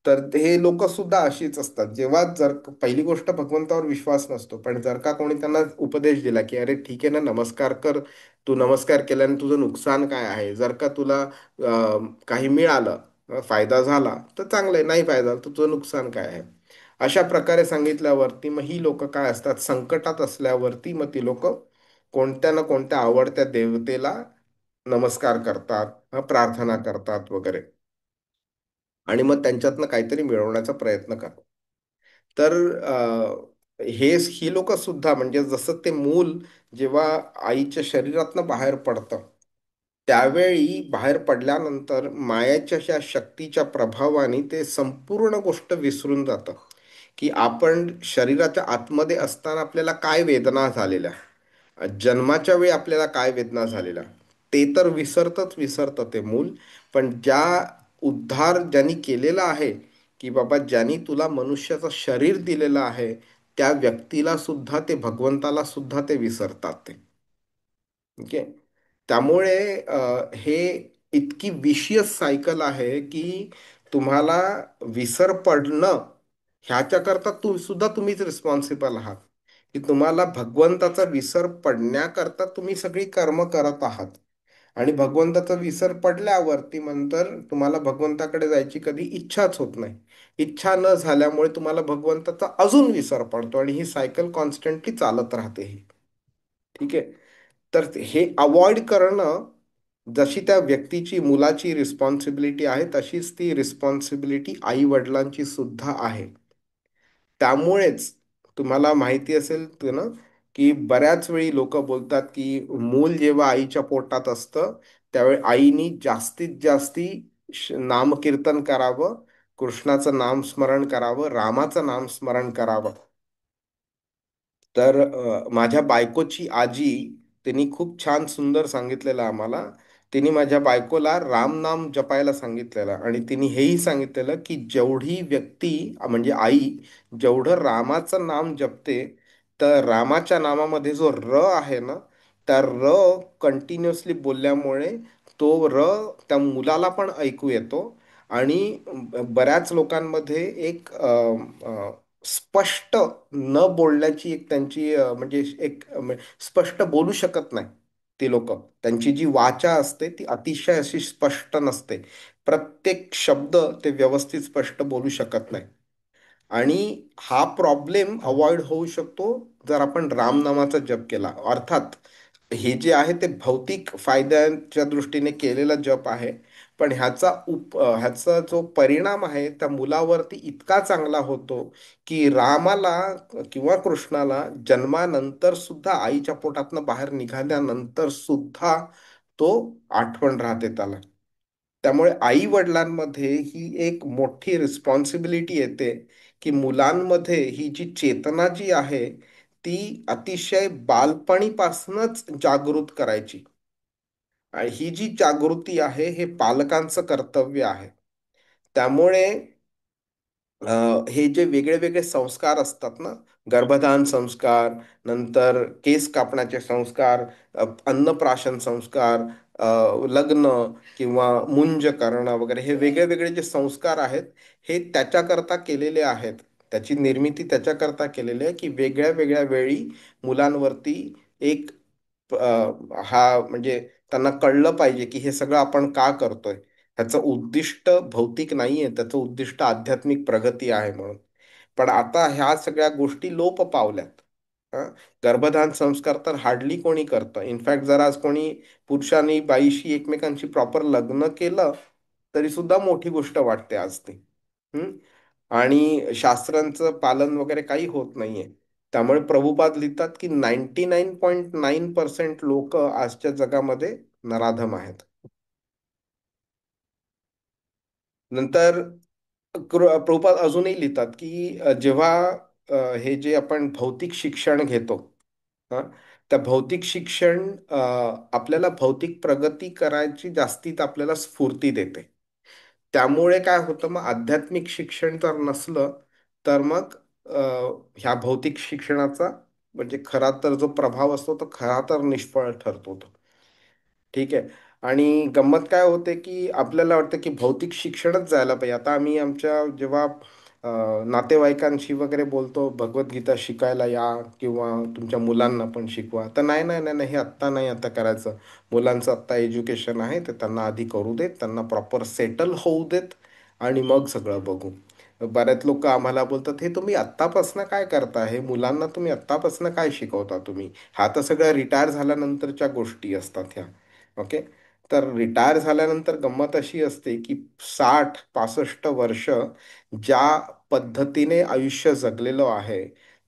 तर हे लोक सुद्धा अशीच असतात. जेव्हा जर पहिली गोष्ट भगवंतावर विश्वास नसतो, पण जर का कोणी त्यांना उपदेश दिला की अरे ठीक आहे ना, नमस्कार कर, तू नमस्कार केल्याने तुझं नुकसान काय आहे, जर का तुला काही मिळालं, फायदा झाला तर चांगलं आहे, नाही फायदा झाला तर तुझं नुकसान काय आहे, अशा प्रकारे सांगितल्यावरती मग ही लोक काय असतात, संकटात असल्यावरती मग ती लोक कोणत्या ना कोणत्या आवडत्या देवतेला नमस्कार करतात, प्रार्थना करतात वगैरे, आणि मग त्यांच्यातनं काहीतरी मिळवण्याचा प्रयत्न करतात. तर ही लोक सुद्धा म्हणजे जसं ते मूल जेव्हा आईच्या शरीरातनं बाहेर पडतं, त्यावेळी बाहेर पडल्यानंतर मायाच्या ह्या शक्तीच्या प्रभावाने ते संपूर्ण गोष्ट विसरून जातं, की आपण शरीराच्या आतमध्ये असताना आपल्याला काय वेदना झालेल्या, जन्माच्या वेळी आपल्याला काय वेदना झालेल्या, ते तर विसरतं ते मूल. पण उद्धार ज्यांनी केलेला आहे, की बाबा ज्यांनी तुला मनुष्याचं शरीर दिलेलं आहे, त्या व्यक्तीला सुद्धा ते, भगवंताला सुद्धा ते विसरतात ते. ओके. त्यामुळे हे इतकी विशियस सायकल आहे की तुम्हाला विसर पडणं ह्याच्याकरता तुम्हीच रिस्पॉन्सिबल आहात, की तुम्हाला भगवंताचा विसर पडण्याकरता तुम्ही सगळी कर्म करत आहात. आणि भगवंताचा विसर पडल्यावरती नंतर तुम्हाला भगवंताकडे जायची कधी इच्छाच होत नाही. इच्छा न झाल्यामुळे तुम्हाला भगवंताचा अजून विसर पडतो, आणि ही सायकल कॉन्स्टंटली चालत राहते ही. ठीक आहे. तर हे अवॉइड करणं, जशी त्या व्यक्तीची, मुलाची रिस्पॉन्सिबिलिटी आहे, तशीच ती रिस्पॉन्सिबिलिटी आई वडिलांची सुद्धा आहे. त्यामुळेच तुम्हाला माहिती असेल ना, की बऱ्याच वेळी लोक बोलतात की मूल जेव्हा आईच्या पोटात असतं, त्यावेळी आईनी जास्तीत जास्ती नामकीर्तन करावं, कृष्णाचं नामस्मरण करावं, रामाचं नामस्मरण करावं. तर माझ्या बायकोची आजी, त्यांनी खूप छान सुंदर सांगितलेलं आम्हाला. तिने माझ्या बायकोला राम नाम जपायला सांगितलेलं, आणि तिने हेही सांगितलेलं की जेवढी व्यक्ती म्हणजे आई जेवढं रामाचं नाम जपते, तर रामाच्या नामामध्ये जो र आहे ना, त्या र कंटिन्युअसली बोलल्यामुळे तो र त्या मुलाला पण ऐकू येतो. आणि बऱ्याच लोकांमध्ये एक स्पष्ट न बोलण्याची एक त्यांची म्हणजे एक स्पष्ट बोलू शकत नाही ती लोक. त्यांची जी वाचा असते ती अतिशय अशी स्पष्ट नसते. प्रत्येक शब्द ते व्यवस्थित स्पष्ट बोलू शकत नाही. आणि हा प्रॉब्लेम अवॉइड होऊ शकतो जर आपण रामनामाचा जप केला. अर्थात हे जे आहे ते भौतिक फायद्याच्या दृष्टीने केलेला जप आहे, पण ह्याचा जो परिणाम आहे त्या मुलावरती इतका चांगला होतो, की रामाला किंवा कृष्णाला जन्मानंतर सुद्धा, आईच्या पोटातनं बाहेर निघाल्यानंतर सुद्धा तो आठवण राहते त्याला. त्यामुळे आई वडिलांमध्ये ही एक मोठी रिस्पॉन्सिबिलिटी येते, की मुलांमध्ये ही जी चेतना जी आहे ती अतिशय बालपणीपासूनच जागृत करायची. आणि ही जी जागृती आहे हे पालकांचं कर्तव्य आहे. त्यामुळे हे जे वेगळे वेगळे संस्कार असतात ना, गर्भधान संस्कार, नंतर केस कापण्याचे संस्कार, अन्नप्राशन संस्कार, लग्न किंवा मुंज करणं वगैरे, हे वेगळे वेगळे जे संस्कार आहेत, हे त्याच्याकरता केलेले आहेत. त्याची निर्मिती त्याच्याकरता केलेली आहे की वेगळ्या वेगळ्या वेळी मुलांवरती एक हा म्हणजे त्यांना कळलं पाहिजे की हे सगळं आपण का करतोय. ह्याचं उद्दिष्ट भौतिक नाहीये, त्याचं उद्दिष्ट आध्यात्मिक प्रगती आहे म्हणून. पण आता ह्या सगळ्या गोष्टी लोप पावल्यात. हं? गर्भधान संस्कार तर हार्डली कोणी करतं. इनफॅक्ट जर आज कोणी पुरुषांनी बाईशी एकमेकांशी प्रॉपर लग्न केलं तरी सुद्धा मोठी गोष्ट वाटते आज ती. हं? आणि शास्त्रांचं पालन वगैरे काही होत नाहीये. त्यामुळे प्रभुपाद लिहितात की 99.9% लोक आजच्या जगामध्ये नराधम आहेत. नंतर प्रभुपाद अजूनही लिहितात की जेव्हा हे जे आपण भौतिक शिक्षण घेतो, हं, त्या भौतिक शिक्षण आपल्याला भौतिक प्रगती करायची जास्तीत आपल्याला स्फूर्ती देते. त्यामुळे काय होतं, मग आध्यात्मिक शिक्षण जर नसलं तर मग अ, ह्या भौतिक शिक्षणाचा म्हणजे खरा तर जो प्रभाव असतो तो खरा तर निष्फळ ठरतो तो. ठीक आहे. आणि गंमत काय होते की आपल्याला वाटतं की भौतिक शिक्षणच जायला पाहिजे. आता आम्ही आमच्या जेव्हा नातेवाईकांशी वगैरे बोलतो भगवद्गीता शिकायला या किंवा तुमच्या मुलांना पण शिकवा, तर नाही नाही नाही नाही, हे आत्ता नाही आता करायचं. मुलांचं आत्ता एज्युकेशन आहे ते त्यांना आधी करू देत, त्यांना प्रॉपर सेटल होऊ देत आणि मग सगळं बघू. बऱ्याच लोक आम्हाला बोलतात हे तुम्ही आत्तापासनं काय करता, हे मुलांना तुम्ही आत्तापासनं काय शिकवता तुम्ही, हा तर सगळ्या रिटायर झाल्यानंतरच्या गोष्टी असतात ह्या. ओके. तर रिटायर झाल्यानंतर गंमत अशी असते की 60-65 वर्ष ज्या पद्धतीने आयुष्य जगलेलो आहे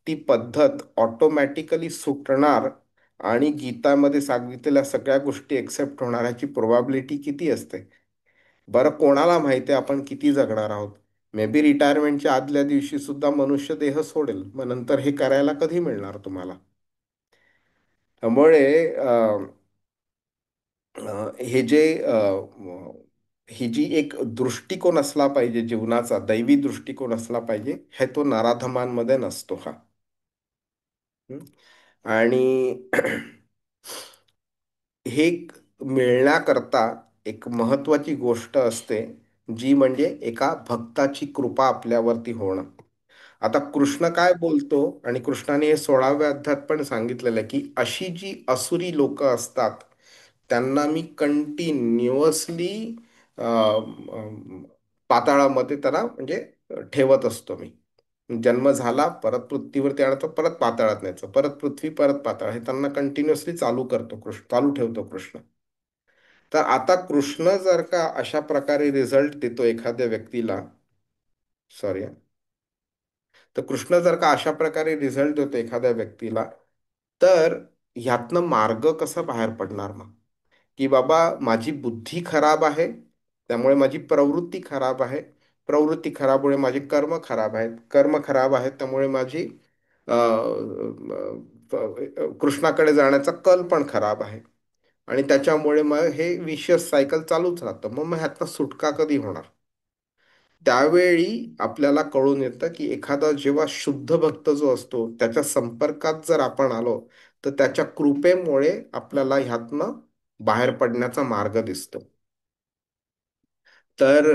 ती पद्धत ऑटोमॅटिकली सुटणार आणि गीतामध्ये सांगितलेल्या सगळ्या गोष्टी एक्सेप्ट होण्याची प्रोबॅबिलिटी किती असते बरं, कोणाला माहिती आहे आपण किती जगणार आहोत. मे बी रिटायरमेंटच्या आदल्या दिवशी सुद्धा मनुष्य देह सोडेल, मग नंतर हे करायला कधी मिळणार तुम्हाला. त्यामुळे हे जे ही जी एक दृष्टिकोन असला पाहिजे जीवनाचा, दैवी दृष्टिकोन असला पाहिजे, हे तो नराधमांमध्ये नसतो हा. हं? आणि हे मिळण्याकरता एक महत्वाची गोष्ट असते जी म्हणजे एका भक्ताची कृपा आपल्यावरती होणं. आता कृष्ण काय बोलतो, आणि कृष्णाने हे 16व्या अध्यायात पण सांगितलेलं आहे की अशी जी असुरी लोक असतात त्यांना मी कंटिन्युअसली पाताळामध्ये त्यांना म्हणजे ठेवत असतो मी. जन्म झाला परत पृथ्वीवरती आणायचं, परत पाताळात न्यायचं, परत पृथ्वी परत पाताळ, हे त्यांना कंटिन्युअसली चालू करतो कृष्ण, चालू ठेवतो कृष्ण. तर आता कृष्ण जर का अशा प्रकारे रिझल्ट देतो एखाद्या व्यक्तीला, सॉरी, तर कृष्ण जर का अशा प्रकारे रिझल्ट देतो एखाद्या व्यक्तीला, तर ह्यातनं मार्ग कसा बाहेर पडणार मग, की बाबा माझी बुद्धी खराब आहे त्यामुळे माझी प्रवृत्ती खराब आहे, प्रवृत्ती खराबमुळे माझी कर्म खराब आहेत, कर्म खराब आहेत त्यामुळे माझी कृष्णाकडे जाण्याचा कल पण खराब आहे, आणि त्याच्यामुळे मग हे विशियस सायकल चालूच राहतं. मग ह्यातनं सुटका कधी होणार. त्यावेळी आपल्याला कळून येतं की एखादा जेव्हा शुद्ध भक्त जो असतो त्याच्या संपर्कात जर आपण आलो तर त्याच्या कृपेमुळे आपल्याला ह्यातनं बाहेर पडण्याचा मार्ग दिसतो. तर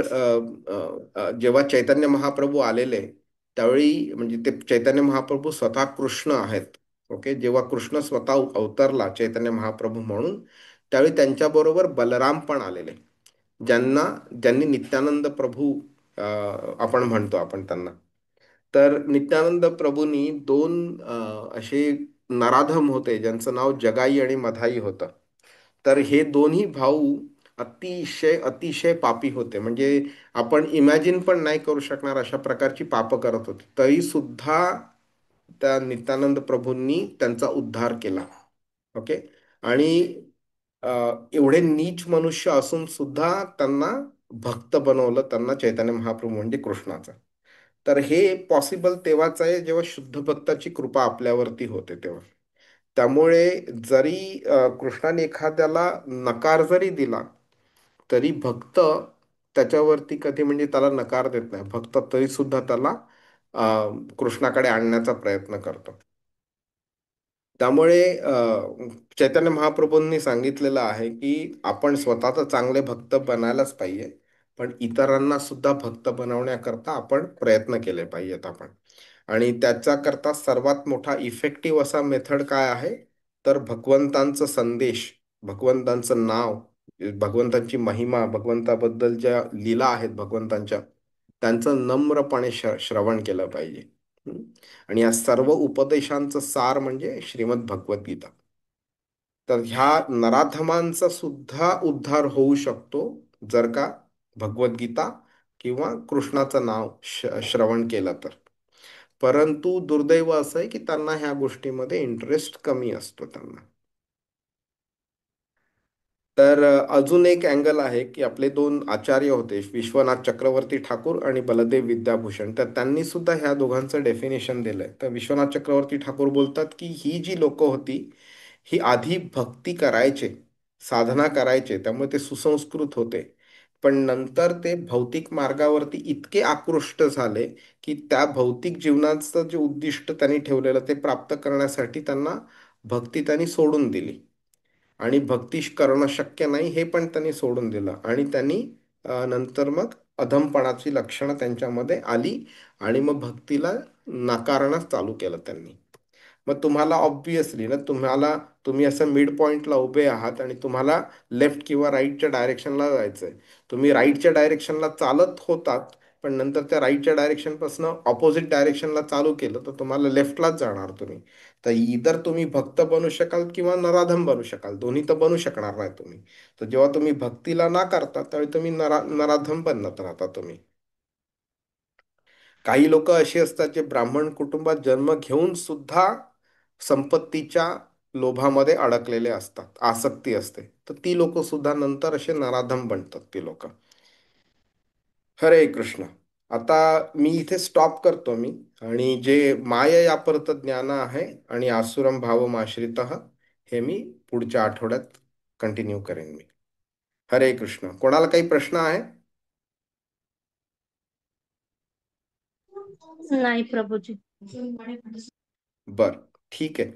जेव्हा चैतन्य महाप्रभू आलेले त्यावेळी म्हणजे ते चैतन्य महाप्रभू स्वतः कृष्ण आहेत. ओके. जेव्हा कृष्ण स्वतः अवतरला चैतन्य महाप्रभू म्हणून, त्यावेळी त्यांच्याबरोबर बलराम पण आलेले, ज्यांनी नित्यानंद प्रभू आपण म्हणतो आपण त्यांना. तर नित्यानंद प्रभूंनी दोन असे नराधम होते ज्यांचं नाव जगाई आणि मधाई होतं. तर हे दोन्ही भाऊ अतिशय अतिशय पापी होते, म्हणजे आपण इमॅजिन पण नाही करू शकणार अशा प्रकारची पाप करत होते. तरी सुद्धा त्या नित्यानंद प्रभूंनी त्यांचा उद्धार केला. ओके. आणि अ, एवढे नीच मनुष्य असून सुद्धा त्यांना भक्त बनवलं, त्यांना चैतन्य महाप्रभू म्हणजे कृष्णाचा. तर हे पॉसिबल तेव्हाच आहे जेव्हा शुद्ध भक्ताची कृपा आपल्यावरती होते तेव्हा. त्यामुळे जरी कृष्णाने एखाद्याला नकार जरी दिला तरी भक्त त्याच्यावरती कधी म्हणजे त्याला नकार देत नाही. भक्त तरी सुद्धा त्याला कृष्णाकडे आणण्याचा प्रयत्न करतो. त्यामुळे चैतन्य महाप्रभूंनी सांगितलेलं आहे की आपण स्वतः तर चांगले भक्त बनायलाच पाहिजे, पण इतरांना सुद्धा भक्त बनवण्याकरता आपण प्रयत्न केले पाहिजेत आपण. आणि त्याच्याकरता सर्वात मोठा इफेक्टिव्ह असा मेथड काय आहे, तर भगवंतांचं संदेश, भगवंतांचं नाव, भगवंतांची महिमा, भगवंताबद्दल ज्या लीला आहेत भगवंतांच्या, त्यांचं नम्रपणे श्रवण केलं पाहिजे. हम्म. आणि या सर्व उपदेशांचं सार म्हणजे श्रीमद भगवद्गीता. तर ह्या नराधमांचा सुद्धा उद्धार होऊ शकतो जर का भगवद्गीता किंवा कृष्णाचं नाव श्रवण केलं तर. परंतु दुर्दैव असं आहे की त्यांना ह्या गोष्टीमध्ये इंटरेस्ट कमी असतो त्यांना. तर अजून एक अँगल आहे की आपले दोन आचार्य होते विश्वनाथ चक्रवर्ती ठाकूर आणि बलदेव विद्याभूषण, तर त्यांनी सुद्धा ह्या दोघांचं डेफिनेशन दिलंय. तर विश्वनाथ चक्रवर्ती ठाकूर बोलतात की ही जी लोक होती ही आधी भक्ती करायचे, साधना करायचे, त्यामुळे ते सुसंस्कृत होते. पण नंतर ते भौतिक मार्गावरती इतके आकृष्ट झाले की त्या भौतिक जीवनाचं जे उद्दिष्ट त्यांनी ठेवलेलं ते प्राप्त करण्यासाठी त्यांना भक्ती त्यांनी सोडून दिली. आणि भक्ती करणं शक्य नाही हे पण त्यांनी सोडून दिलं. आणि त्यांनी नंतर मग अधमपणाची लक्षणं त्यांच्यामध्ये आली आणि मग भक्तीला नाकारणं चालू केलं त्यांनी. मग तुम्हाला ऑब्विसली ना, तुम्ही असं मिड पॉइंटला उभे आहात आणि तुम्हाला लेफ्ट किंवा राईटच्या डायरेक्शनला जायचंय. तुम्ही राईटच्या डायरेक्शनला चालत होतात, पण नंतर त्या राईटच्या डायरेक्शनपासून ऑपोजिट डायरेक्शनला चालू केलं तर तुम्हाला लेफ्टलाच जाणार तुम्ही. तर इधर तुम्ही भक्त बनू शकाल किंवा नराधम बनू शकाल, दोन्ही तर बनू शकणार नाही तुम्ही. तर जेव्हा तुम्ही भक्तीला नाकारता त्यावेळी तुम्ही नराधम बनत राहता तुम्ही. काही लोक अशी असतात जे ब्राह्मण कुटुंबात जन्म घेऊन सुद्धा संपत्तीच्या लोभामध्ये अडकलेले असतात, आसक्ती असते, तर ती लोक सुद्धा नंतर असे नराधम बनतात ती लोक. हरे कृष्ण. आता मी इथे स्टॉप करतो मी. आणि जे माय या परत ज्ञान आहे आणि आसुरम भावमाश्रित, हे मी पुढच्या आठवड्यात कंटिन्यू करेन मी. हरे कृष्ण. कोणाला काही प्रश्न आहे? नाही प्रभूजी. बर, ठीक आहे.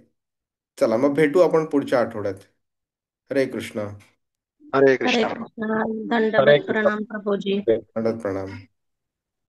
चला मग भेटू आपण पुढच्या आठवड्यात. हरे कृष्ण. हरे हरे कृष्ण. कृष्ण. हरे दंडवत कृष्ण. प्रणाम प्रभूजी. दंडवत प्रणाम.